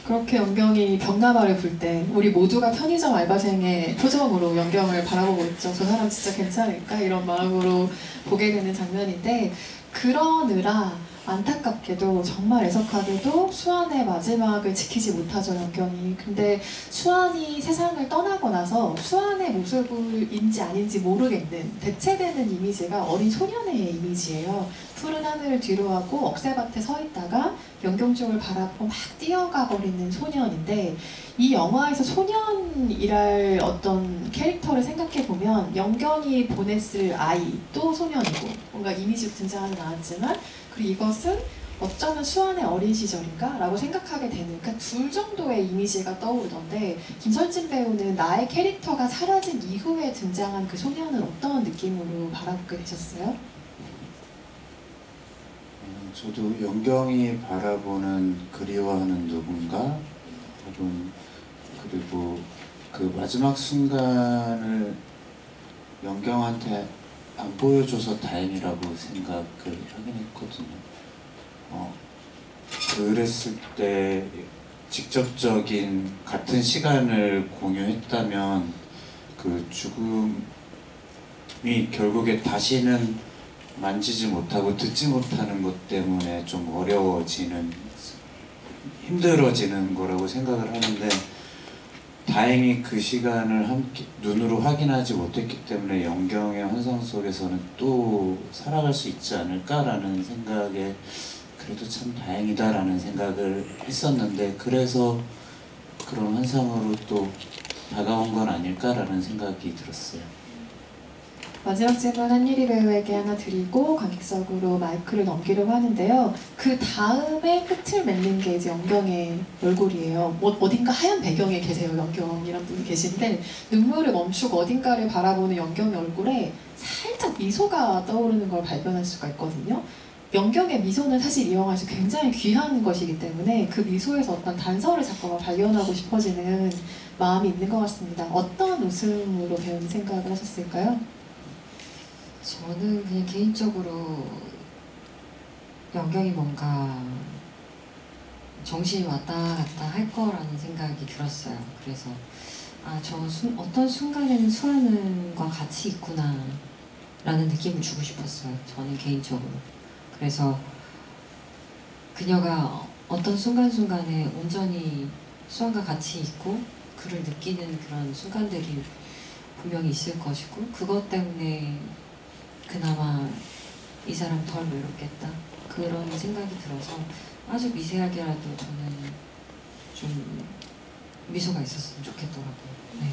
그렇게 연경이 병나발을 불 때 우리 모두가 편의점 알바생의 표정으로 연경을 바라보고 있죠. 저 사람 진짜 괜찮을까? 이런 마음으로 보게 되는 장면인데 그러느라 안타깝게도 정말 애석하게도 수환의 마지막을 지키지 못하죠, 연경이. 근데 수환이 세상을 떠나고 나서 수환의 모습인지 아닌지 모르겠는 대체되는 이미지가 어린 소년의 이미지예요. 푸른 하늘을 뒤로하고 억새밭에 서 있다가 연경 쪽을 바라보고 막 뛰어가 버리는 소년인데 이 영화에서 소년이랄 어떤 캐릭터를 생각해보면 연경이 보냈을 아이 또 소년이고 뭔가 이미지로 등장하진 않았지만 그리고 이것은 어쩌면 수환의 어린 시절인가? 라고 생각하게 되는 그러니까 둘 정도의 이미지가 떠오르던데 김설진 배우는 나의 캐릭터가 사라진 이후에 등장한 그 소년을 어떤 느낌으로 바라보게 되셨어요? 저도 연경이 바라보는 그리워하는 누군가 혹은 그리고 그 마지막 순간을 연경한테 안 보여줘서 다행이라고 생각을 하긴 했거든요. 그랬을 때 직접적인 같은 시간을 공유했다면 그 죽음이 결국에 다시는 만지지 못하고 듣지 못하는 것 때문에 좀 어려워지는 힘들어지는 거라고 생각을 하는데 다행히 그 시간을 함께 눈으로 확인하지 못했기 때문에 연경의 환상 속에서는 또 살아갈 수 있지 않을까라는 생각에 그래도 참 다행이다라는 생각을 했었는데 그래서 그런 환상으로 또 다가온 건 아닐까라는 생각이 들었어요. 마지막 질문 한유리 배우에게 하나 드리고 관객석으로 마이크를 넘기려고 하는데요. 그 다음에 끝을 맺는 게 이제 연경의 얼굴이에요. 어딘가 하얀 배경에 계세요. 연경이란 분이 계신데 눈물을 멈추고 어딘가를 바라보는 연경의 얼굴에 살짝 미소가 떠오르는 걸 발견할 수가 있거든요. 연경의 미소는 사실 이 영화에서 굉장히 귀한 것이기 때문에 그 미소에서 어떤 단서를 자꾸 발견하고 싶어지는 마음이 있는 것 같습니다. 어떤 웃음으로 배우는 생각을 하셨을까요? 저는 그냥 개인적으로 연경이 뭔가 정신이 왔다 갔다 할 거라는 생각이 들었어요. 그래서 어떤 순간에는 수아는과 같이 있구나 라는 느낌을 주고 싶었어요. 저는 개인적으로. 그래서 그녀가 어떤 순간순간에 온전히 수아과 같이 있고 그를 느끼는 그런 순간들이 분명히 있을 것이고 그것 때문에 그나마 이 사람 덜 외롭겠다 그런 생각이 들어서 아주 미세하게라도 저는 좀 미소가 있었으면 좋겠더라고요. 네.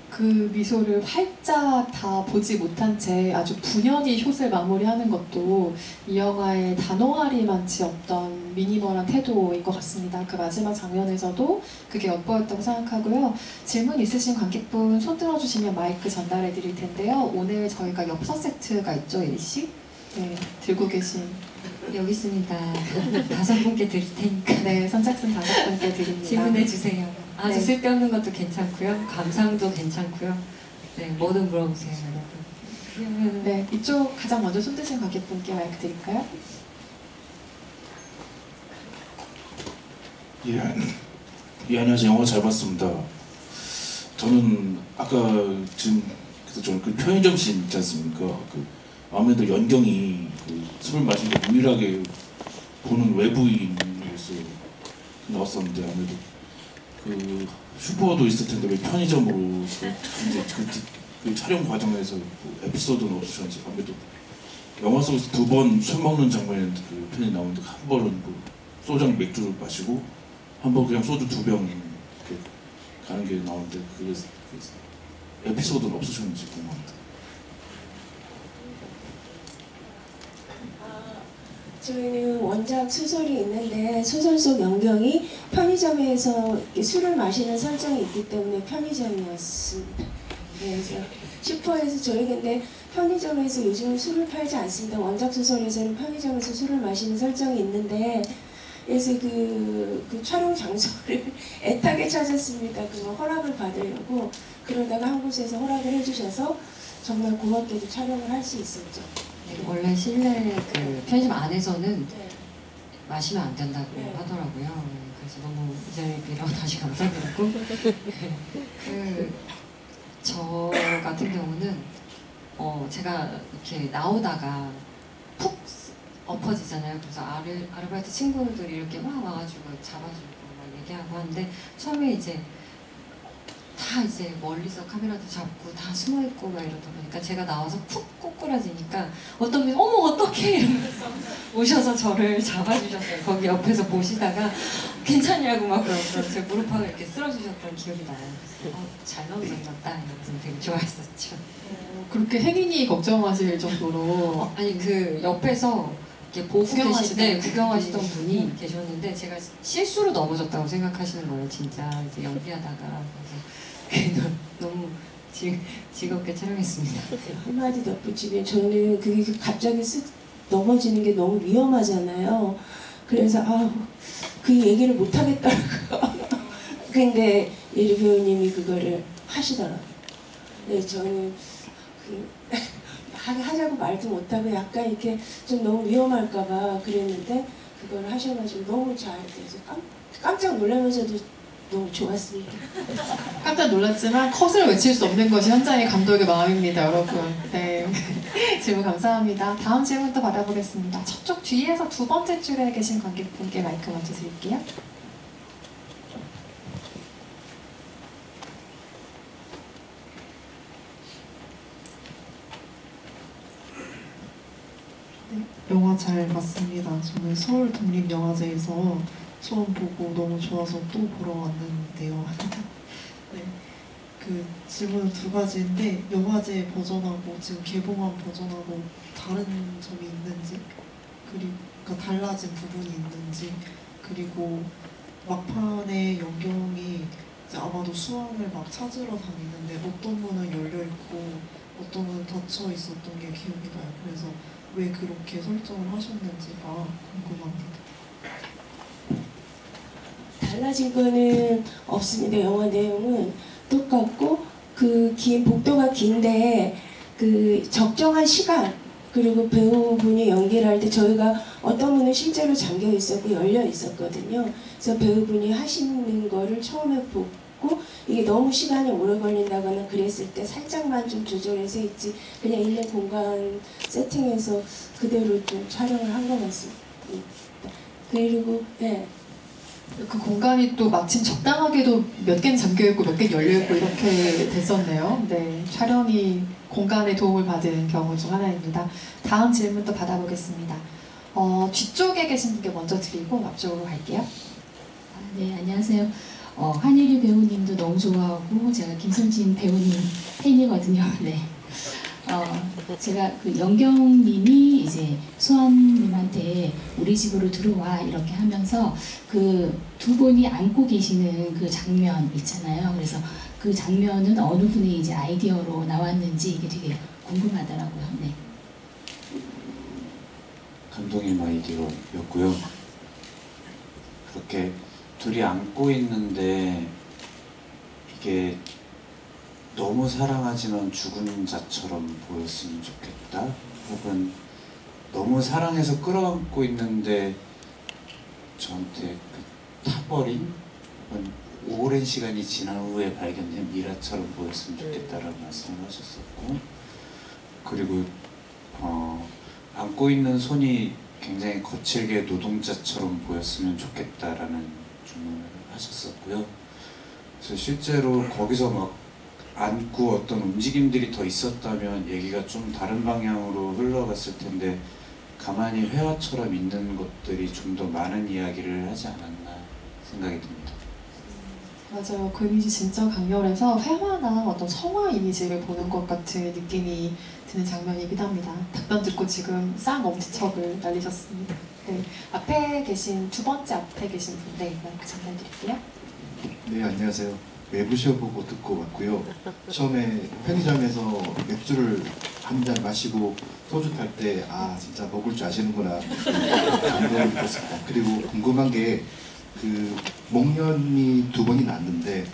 그 미소를 활짝 다 보지 못한 채 아주 분연히 숏을 마무리하는 것도 이 영화의 단호하리 많지 없던 미니멀한 태도인 것 같습니다. 그 마지막 장면에서도 그게 엿보였다고 생각하고요. 질문 있으신 관객분 손 들어주시면 마이크 전달해 드릴 텐데요. 오늘 저희가 엽서 세트가 있죠, 예리씨? 네, 들고 계신. 여기 있습니다. 5분께 드릴 테니까 네, 선착순 5분께 드립니다. 질문해 주세요. 아주 네. 쓸데없는 것도 괜찮고요. 감상도 괜찮고요. 네, 뭐든 물어보세요, 여러분. 네, 이쪽 가장 먼저 손 드신 관객분께 마이크 드릴까요? 예, 안녕하세요. 영화 잘 봤습니다. 저는 아까 지금 그래서 저는 그 편의점 씬 있지 않습니까? 그 아무래도 연경이 그 술 마신 거 유일하게 보는 외부인으로서 나왔었는데 아무래도 그 슈퍼도 있을 텐데 왜 편의점으로 이제 그 촬영 과정에서 그 에피소드는 없으셨는지 아무래도 영화 속에서 2번 술 먹는 장면이 그 편이 나오는데 한 번은 그 소주랑 맥주를 마시고 한 번 그냥 소주 2병 이렇게 가는 게 나오는데 그래서 에피소드는 없으셨는지 궁금합니다. 저희는 원작 소설이 있는데 소설 속 연경이 편의점에서 술을 마시는 설정이 있기 때문에 편의점이었습니다. 그래서 슈퍼에서 저희 근데 편의점에서 요즘은 술을 팔지 않습니다. 원작 소설에서는 편의점에서 술을 마시는 설정이 있는데 그래서 그 촬영 장소를 애타게 찾았습니다. 그 허락을 받으려고 그러다가 한 곳에서 허락을 해주셔서 정말 고맙게도 촬영을 할 수 있었죠. 네, 원래 실내 그 편의점 안에서는 네. 마시면 안 된다고 네. 하더라고요. 그래서 너무 이 자리에 빌어 다시 감사드리고 저 같은 경우는 제가 이렇게 나오다가 푹 엎어지잖아요. 그래서 아르바이트 친구들이 이렇게 막 와가지고 잡아주고 막 얘기하고 하는데 처음에 이제 다 이제 멀리서 카메라도 잡고 다 숨어있고 막 이러다 보니까 제가 나와서 푹 꼬꾸라지니까 어떤 분이 어머 어떡해 이러면서 오셔서 저를 잡아주셨어요. 거기 옆에서 보시다가 괜찮냐고 막 그러면서 제 무릎팍을 이렇게 쓸어주셨던 기억이 나요. 그래서 잘 너무 생겼다 이러면서 되게 좋아했었죠. 그렇게 행인이 걱정하실 정도로 아니 그 옆에서 이렇게 보고 구경하시던 구경하시던 분이. 분이 계셨는데 제가 실수로 넘어졌다고 생각하시는 거예요. 진짜 이제 연기하다가 그래서 너무 즐겁게 촬영했습니다. 한마디 덧붙이면 저는 그게 갑자기 쓱 넘어지는 게 너무 위험하잖아요. 그래서 그 얘기를 못 하겠더라고요. 근데 예리 배우님이 그거를 하시더라고요. 네, 저는 하자고 말도 못하고 약간 이렇게 좀 너무 위험할까봐 그랬는데 그걸 하셔가지고 너무 잘 돼서 깜짝 놀라면서도 너무 좋았습니다. 깜짝 놀랐지만 컷을 외칠 수 없는 것이 현장의 감독의 마음입니다, 여러분. 네. 질문 감사합니다. 다음 질문 또 받아보겠습니다. 저쪽 뒤에서 2번째 줄에 계신 관객분께 마이크 먼저 드릴게요. 영화 잘 봤습니다. 저는 서울 독립영화제에서 처음 보고 너무 좋아서 또 보러 왔는데요. 네, 그 질문은 2가지인데 영화제 버전하고 지금 개봉한 버전하고 다른 점이 있는지 그리고 그러니까 달라진 부분이 있는지 그리고 막판에 연경이 이제 아마도 수완을 막 찾으러 다니는데 어떤 문은 열려 있고 어떤 문은 닫혀 있었던 게 기억이 나요. 그래서 왜 그렇게 설정을 하셨는지가 궁금합니다. 달라진 거는 없습니다. 영화 내용은 똑같고 그 긴 복도가 긴데 그 적정한 시간 그리고 배우분이 연기를 할 때 저희가 어떤 분은 실제로 잠겨 있었고 열려 있었거든요. 그래서 배우분이 하시는 거를 처음에 보고 이게 너무 시간이 오래 걸린다거나 그랬을 때 살짝만 좀 조절해서 있지 그냥 있는 공간 세팅해서 그대로 좀 촬영을 한 것 같습니다. 그리고 네. 그 공간이 또 마침 적당하게도 몇 개는 잠겨있고 몇 개는 열려있고 이렇게 됐었네요. 네, 촬영이 공간에 도움을 받은 경우 중 하나입니다. 다음 질문 또 받아보겠습니다. 뒤쪽에 계신 분께 먼저 드리고 앞쪽으로 갈게요. 네, 안녕하세요. 한예리 배우님도 너무 좋아하고 제가 김선진 배우님 팬이거든요. 네. 제가 그 영경님이 이제 수아님한테 우리 집으로 들어와 이렇게 하면서 그 두 분이 안고 계시는 그 장면 있잖아요. 그래서 그 장면은 어느 분의 이제 아이디어로 나왔는지 이게 되게 궁금하더라고요. 네. 감독님 아이디어였고요. 그렇게 둘이 안고 있는데 이게 너무 사랑하지만 죽은 자처럼 보였으면 좋겠다. 혹은 너무 사랑해서 끌어안고 있는데 저한테 그 타버린 혹은 오랜 시간이 지난 후에 발견된 미라처럼 보였으면 좋겠다라는 말씀을 하셨었고, 그리고 안고 있는 손이 굉장히 거칠게 노동자처럼 보였으면 좋겠다라는 주문을 하셨었고요. 그래서 실제로 거기서 막 안고 어떤 움직임들이 더 있었다면 얘기가 좀 다른 방향으로 흘러갔을 텐데 가만히 회화처럼 있는 것들이 좀 더 많은 이야기를 하지 않았나 생각이 듭니다. 맞아요. 그 이미지 진짜 강렬해서 회화나 어떤 성화 이미지를 보는 것 같은 느낌이 드는 장면이기도 합니다. 답변 듣고 지금 쌍 엄지척을 날리셨습니다. 네, 앞에 계신 두 번째 앞에 계신 분, 네, 마이크 전달드릴게요. 네, 안녕하세요. 외부쇼 보고 듣고 왔고요. 처음에 편의점에서 맥주를 한 잔 마시고 소주 탈 때 아 진짜 먹을 줄 아시는구나 감동을 받았습니다. 그리고 궁금한 게 그 목련이 두 번이 났는데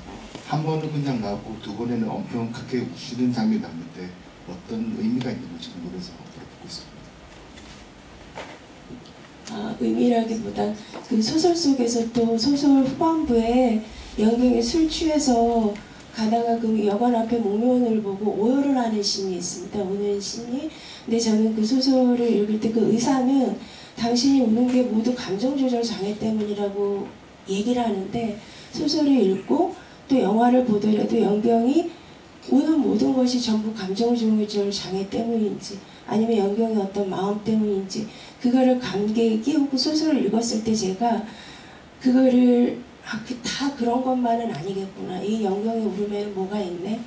한 번은 그냥 나왔고 두 번에는 엄청 크게 우시는 장면이 났는데 어떤 의미가 있는지 궁금해서 물어보고 있습니다. 의미라기보단 그 소설 속에서 또 소설 후반부에 영경이 술 취해서 가다가 그 여관 앞에 목련을 보고 오열을 하는 씬이 있습니다. 우는 씬이. 근데 저는 그 소설을 읽을 때 그 의사는 당신이 우는 게 모두 감정조절 장애 때문이라고 얘기를 하는데 소설을 읽고 또 영화를 보더라도 영경이 우는 모든 것이 전부 감정조절 장애 때문인지 아니면 영경의 어떤 마음 때문인지 그거를 감객이 혹은 소설을 읽었을 때 제가 그거를 다 그런 것만은 아니겠구나. 이 영경의 울음에는 뭐가 있네.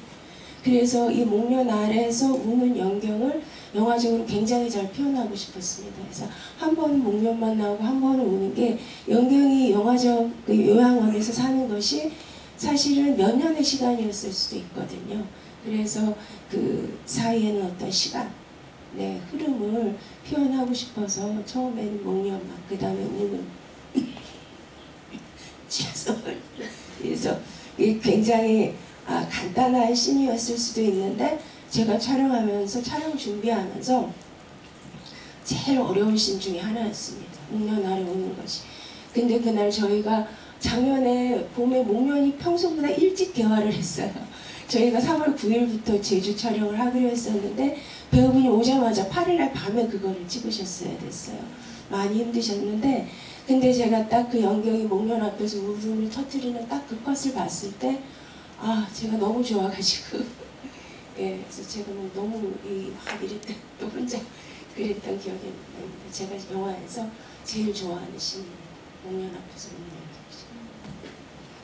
그래서 이 목련 아래에서 우는 영경을 영화적으로 굉장히 잘 표현하고 싶었습니다. 그래서 한 번은 목련만 나오고 한 번은 우는 게 영경이 영화적 그 요양원에서 사는 것이 사실은 몇 년의 시간이었을 수도 있거든요. 그래서 그 사이에는 어떤 시간, 네, 흐름을 표현하고 싶어서 처음에는 목련만, 그 다음에 우는 죄송해요. 그래서 이게 굉장히 간단한 씬이었을 수도 있는데 제가 촬영하면서 촬영 준비하면서 제일 어려운 씬 중에 하나였습니다. 목련 아래 오는 것이. 근데 그날 저희가 작년에 봄에 목련이 평소보다 일찍 개화를 했어요. 저희가 3월 9일부터 제주 촬영을 하기로 했었는데 배우분이 오자마자 8일날 밤에 그거를 찍으셨어야 됐어요. 많이 힘드셨는데 근데 제가 딱 그 영경이 목련 앞에서 울음을 터뜨리는 딱 그 컷을 봤을 때 제가 너무 좋아가지고 예, 그래서 제가 너무 막 이랬다 또 혼자 그랬던 기억이 납니다. 제가 영화에서 제일 좋아하는 씬입니다. 목련 앞에서 우는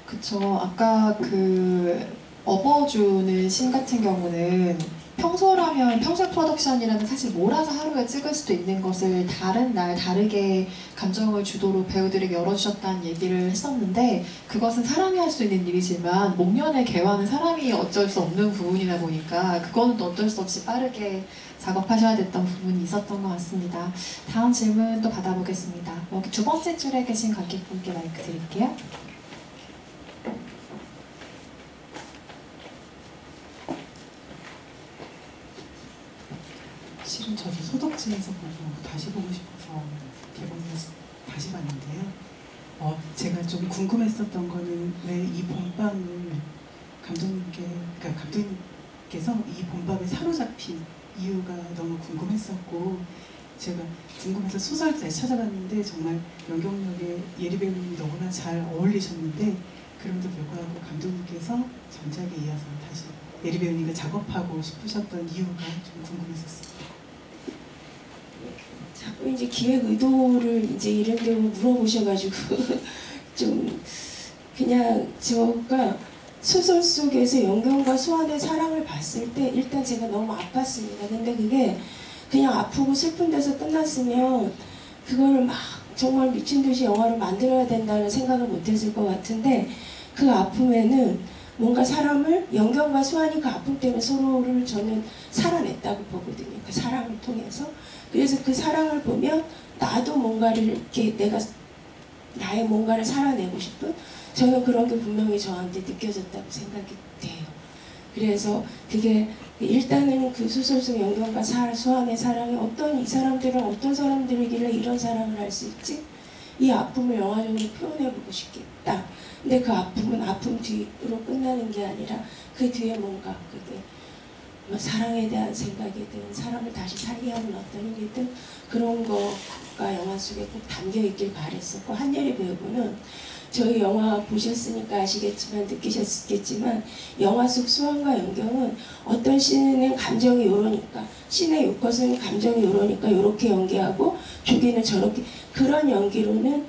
그쵸. 아까 그 업어주는 씬 같은 경우는 평소라면 평소 프로덕션이라면 사실 몰아서 하루에 찍을 수도 있는 것을 다른 날 다르게 감정을 주도로 배우들에게 열어주셨다는 얘기를 했었는데, 그것은 사람이 할 수 있는 일이지만 목련의 개화는 사람이 어쩔 수 없는 부분이다 보니까 그거는 또 어쩔 수 없이 빠르게 작업하셔야 됐던 부분이 있었던 것 같습니다. 다음 질문 또 받아보겠습니다. 여기 두 번째 줄에 계신 관객분께 마이크 드릴게요. 실은 저도 소독지에서 보고 다시 보고 싶어서 개봉해서 다시 봤는데요. 제가 좀 궁금했었던 거는 왜 이 본방을 감독님께서 이 본방에 사로잡힌 이유가 너무 궁금했었고, 제가 궁금해서 소설을 찾아봤는데 정말 연경역에 예리 배우님이 너무나 잘 어울리셨는데, 그럼에도 불구하고 감독님께서 전작에 이어서 다시 예리 배우님과 작업하고 싶으셨던 이유가 좀 궁금했었습니다. 자꾸 이제 기획 의도를 이제 이런저런 물어보셔가지고 좀 그냥 제가 소설 속에서 연경과 수환의 사랑을 봤을 때 일단 제가 너무 아팠습니다. 근데 그게 그냥 아프고 슬픈 데서 끝났으면 그거를 막 정말 미친 듯이 영화를 만들어야 된다는 생각을 못했을 것 같은데, 그 아픔에는 뭔가 사람을, 연경과 수환이 그 아픔 때문에 서로를 저는 살아냈다고 보거든요. 그 사랑을 통해서. 그래서 그 사랑을 보면 나도 뭔가를 이렇게 내가 나의 뭔가를 살아내고 싶은, 저는 그런 게 분명히 저한테 느껴졌다고 생각이 돼요. 그래서 그게 일단은 그 소설 속 연경과 수환의 사랑이 이 사람들은 어떤 사람들이길래 이런 사랑을 할 수 있지? 이 아픔을 영화적으로 표현해보고 싶겠다. 근데 그 아픔은 아픔 뒤로 끝나는 게 아니라 그 뒤에 뭔가 그게 뭐 사랑에 대한 생각이든 사람을 다시 살리하는 어떤 일이든 그런 거가 영화 속에 꼭 담겨있길 바랬었고, 한예리 배우는 저희 영화 보셨으니까 아시겠지만 느끼셨겠지만 영화 속 수환과 연경은 어떤 씬은 감정이 요러니까, 씬의 요컷은 감정이 요러니까 요렇게 연기하고 조기는 저렇게, 그런 연기로는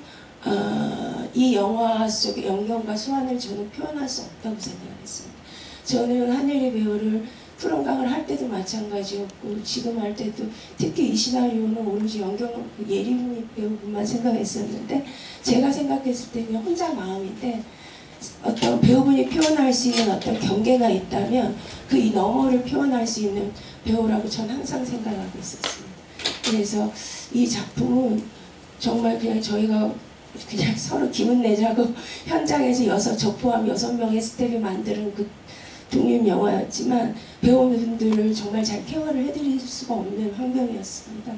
이 영화 속의 연경과 수환을 저는 표현할 수 없다고 생각했습니다. 저는 한예리 배우를 푸른강을 할 때도 마찬가지였고 지금 할 때도 특히 이 시나리오는 오로지 연경 예리 배우분만 생각했었는데, 제가 생각했을 때 그냥 혼자 마음인데 어떤 배우분이 표현할 수 있는 어떤 경계가 있다면 그 이 너머를 표현할 수 있는 배우라고 저는 항상 생각하고 있었습니다. 그래서 이 작품은 정말 그냥 저희가 그냥 서로 기분 내자고 현장에서 저 포함 6명의 스텝이 만드는 그 독립 영화였지만 배우분들을 정말 잘 케어를 해드릴 수가 없는 환경이었습니다.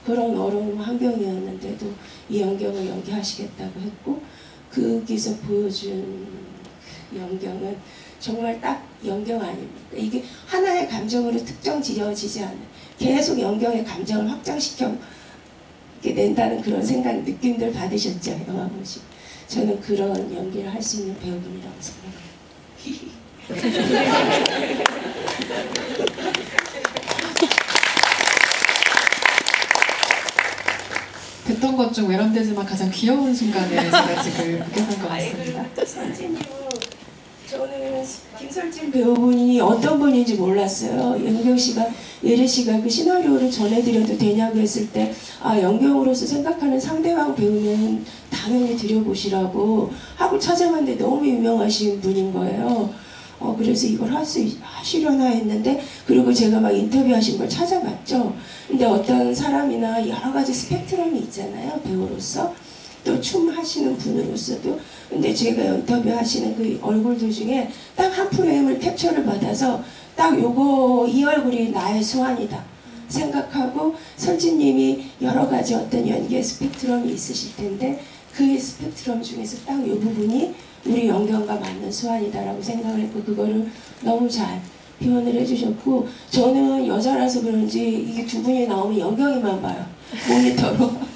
그런 어려운 환경이었는데도 이 연경을 연기하시겠다고 했고, 거기서 보여준 연경은 정말 딱 연경 아닙니까? 이게 하나의 감정으로 특정 지어지지 않는, 계속 연경의 감정을 확장시켜 낸다는 그런 생각, 느낌들 받으셨죠? 영화 보시고. 저는 그런 연기를 할 수 있는 배우분이라고 생각합니다. 듣던 것 중 외람되지만 가장 귀여운 순간에 제가 지금 느꼈던 것 같습니다. 설진님은 저는 김설진 배우분이 어떤 분인지 몰랐어요. 연경 씨가, 예리 씨가 그 시나리오를 전해드려도 되냐고 했을 때, 연경으로서 생각하는 상대방 배우는 당연히 드려보시라고 하고 찾아봤는데 너무 유명하신 분인 거예요. 그래서 이걸 하시려나 했는데, 그리고 제가 막 인터뷰하신 걸 찾아봤죠. 근데 어떤 사람이나 여러 가지 스펙트럼이 있잖아요, 배우로서. 또 춤 하시는 분으로서도. 근데 제가 인터뷰하시는 그 얼굴들 중에 딱 한 프레임을 캡처를 받아서 딱 이 얼굴이 나의 수환이다 생각하고, 설진님이 여러 가지 어떤 연기의 스펙트럼이 있으실 텐데 그 스펙트럼 중에서 딱 이 부분이 우리 연경과 맞는 수환이다라고 생각을 했고, 그거를 너무 잘 표현을 해주셨고, 저는 여자라서 그런지 이게 두 분이 나오면 연경이만 봐요, 모니터로.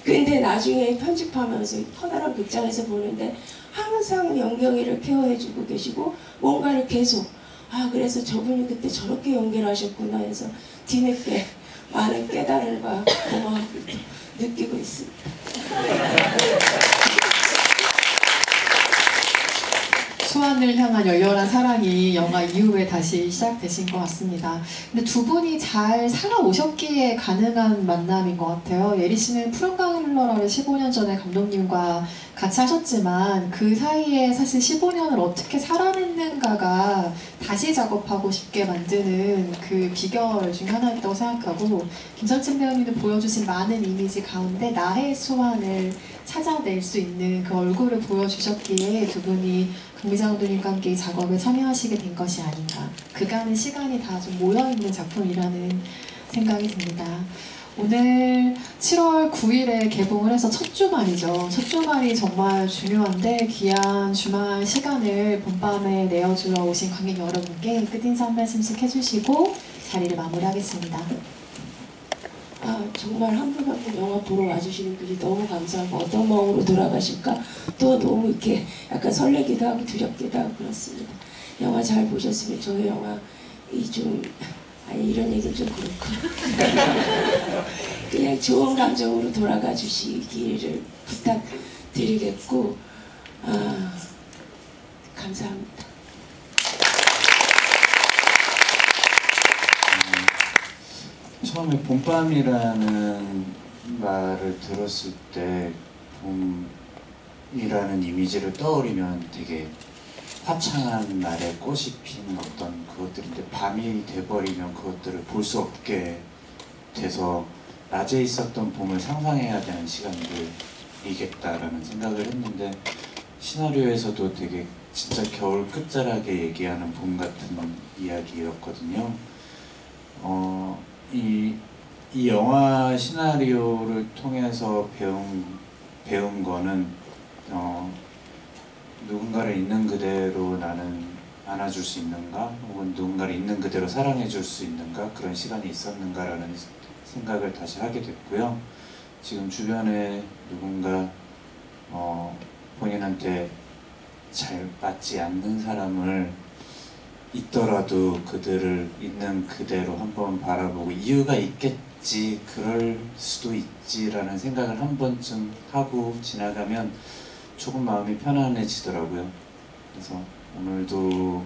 근데 나중에 편집하면서 커다란 극장에서 보는데 항상 연경이를 케어해주고 계시고 뭔가를 계속, 그래서 저분이 그때 저렇게 연기를 하셨구나 해서 뒤늦게 많은 깨달음과 고마움을 느끼고 있습니다. 수완을 향한 열렬한 사랑이 영화 이후에 다시 시작되신 것 같습니다. 근데 두 분이 잘 살아오셨기에 가능한 만남인 것 같아요. 예리 씨는 푸른 강을 흘러라를 15년 전에 감독님과 같이 하셨지만 그 사이에 사실 15년을 어떻게 살아냈는가가 다시 작업하고 싶게 만드는 그 비결 중에 하나였다고 생각하고, 김선진 배우님도 보여주신 많은 이미지 가운데 나의 수완을 찾아낼 수 있는 그 얼굴을 보여주셨기에 두 분이 강미자 감독님과 함께 이 작업에 참여하시게 된 것이 아닌가. 그간의 시간이 다 좀 모여있는 작품이라는 생각이 듭니다. 오늘 7월 9일에 개봉을 해서 첫 주말이죠. 첫 주말이 정말 중요한데 귀한 주말 시간을 봄밤에 내어주러 오신 관객 여러분께 끝인사 한 말씀씩 해주시고 자리를 마무리하겠습니다. 정말 한 분 한 분 영화 보러 와주시는 분이 너무 감사하고 어떤 마음으로 돌아가실까 또 너무 이렇게 약간 설레기도 하고 두렵기도 하고 그렇습니다. 영화 잘 보셨으면 저희 영화 이런 얘기는 좀 그렇고 그냥 좋은 감정으로 돌아가 주시기를 부탁드리겠고 감사합니다. 처음에 봄밤이라는 말을 들었을 때 봄이라는 이미지를 떠올리면 되게 화창한 날에 꽃이 피는 어떤 그것들인데, 밤이 돼버리면 그것들을 볼 수 없게 돼서 낮에 있었던 봄을 상상해야 되는 시간들이겠다라는 생각을 했는데, 시나리오에서도 되게 진짜 겨울 끝자락에 얘기하는 봄 같은 이야기였거든요. 이 영화 시나리오를 통해서 배운 거는 누군가를 있는 그대로 나는 안아줄 수 있는가, 혹은 누군가를 있는 그대로 사랑해줄 수 있는가, 그런 시간이 있었는가라는 생각을 다시 하게 됐고요. 지금 주변에 누군가 본인한테 잘 맞지 않는 사람을 있더라도 그들을 있는 그대로 한번 바라보고, 이유가 있겠지, 그럴 수도 있지라는 생각을 한 번쯤 하고 지나가면 조금 마음이 편안해지더라고요. 그래서 오늘도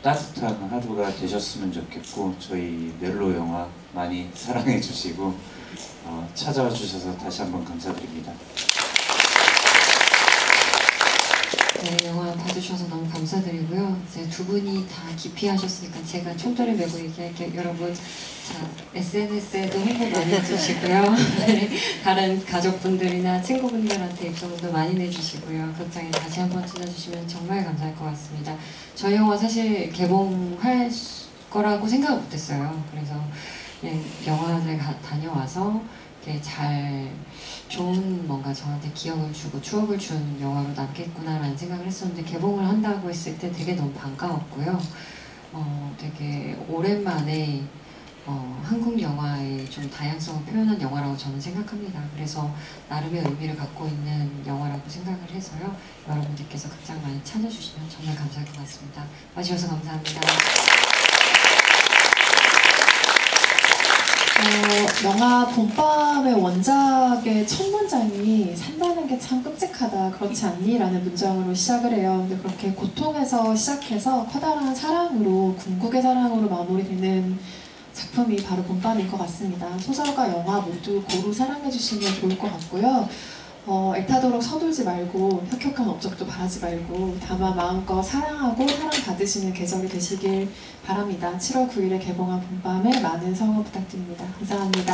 따뜻한 하루가 되셨으면 좋겠고, 저희 멜로 영화 많이 사랑해 주시고 찾아와 주셔서 다시 한번 감사드립니다. 네, 영화 봐주셔서 너무 감사드리고요. 이제 두 분이 다 기피하셨으니까 제가 총대를 메고 얘기할게요. 여러분, 자, SNS에도 홍보 많이 해주시고요. 네, 다른 가족분들이나 친구분들한테 입소문도 많이 내주시고요. 극장에 다시 한번 찾아주시면 정말 감사할 것 같습니다. 저희 영화 사실 개봉할 거라고 생각 못했어요. 그래서 그냥 영화관을 다녀와서 잘 좋은 뭔가 저한테 기억을 주고 추억을 준 영화로 남겠구나라는 생각을 했었는데, 개봉을 한다고 했을 때 되게 너무 반가웠고요. 되게 오랜만에 한국 영화의 좀 다양성을 표현한 영화라고 저는 생각합니다. 그래서 나름의 의미를 갖고 있는 영화라고 생각을 해서요. 여러분들께서 극장 많이 찾아주시면 정말 감사할 것 같습니다. 와주셔서 감사합니다. 영화 봄밤의 원작의 첫 문장이 산다는 게 참 끔찍하다, 그렇지 않니? 라는 문장으로 시작을 해요. 근데 그렇게 고통에서 시작해서 커다란 사랑으로, 궁극의 사랑으로 마무리되는 작품이 바로 봄밤인 것 같습니다. 소설과 영화 모두 고루 사랑해주시면 좋을 것 같고요. 애타도록 서둘지 말고 혁혁한 업적도 바라지 말고 다만 마음껏 사랑하고 사랑받으시는 계절이 되시길 바랍니다. 7월 9일에 개봉한 봄밤에 많은 성원 부탁드립니다. 감사합니다.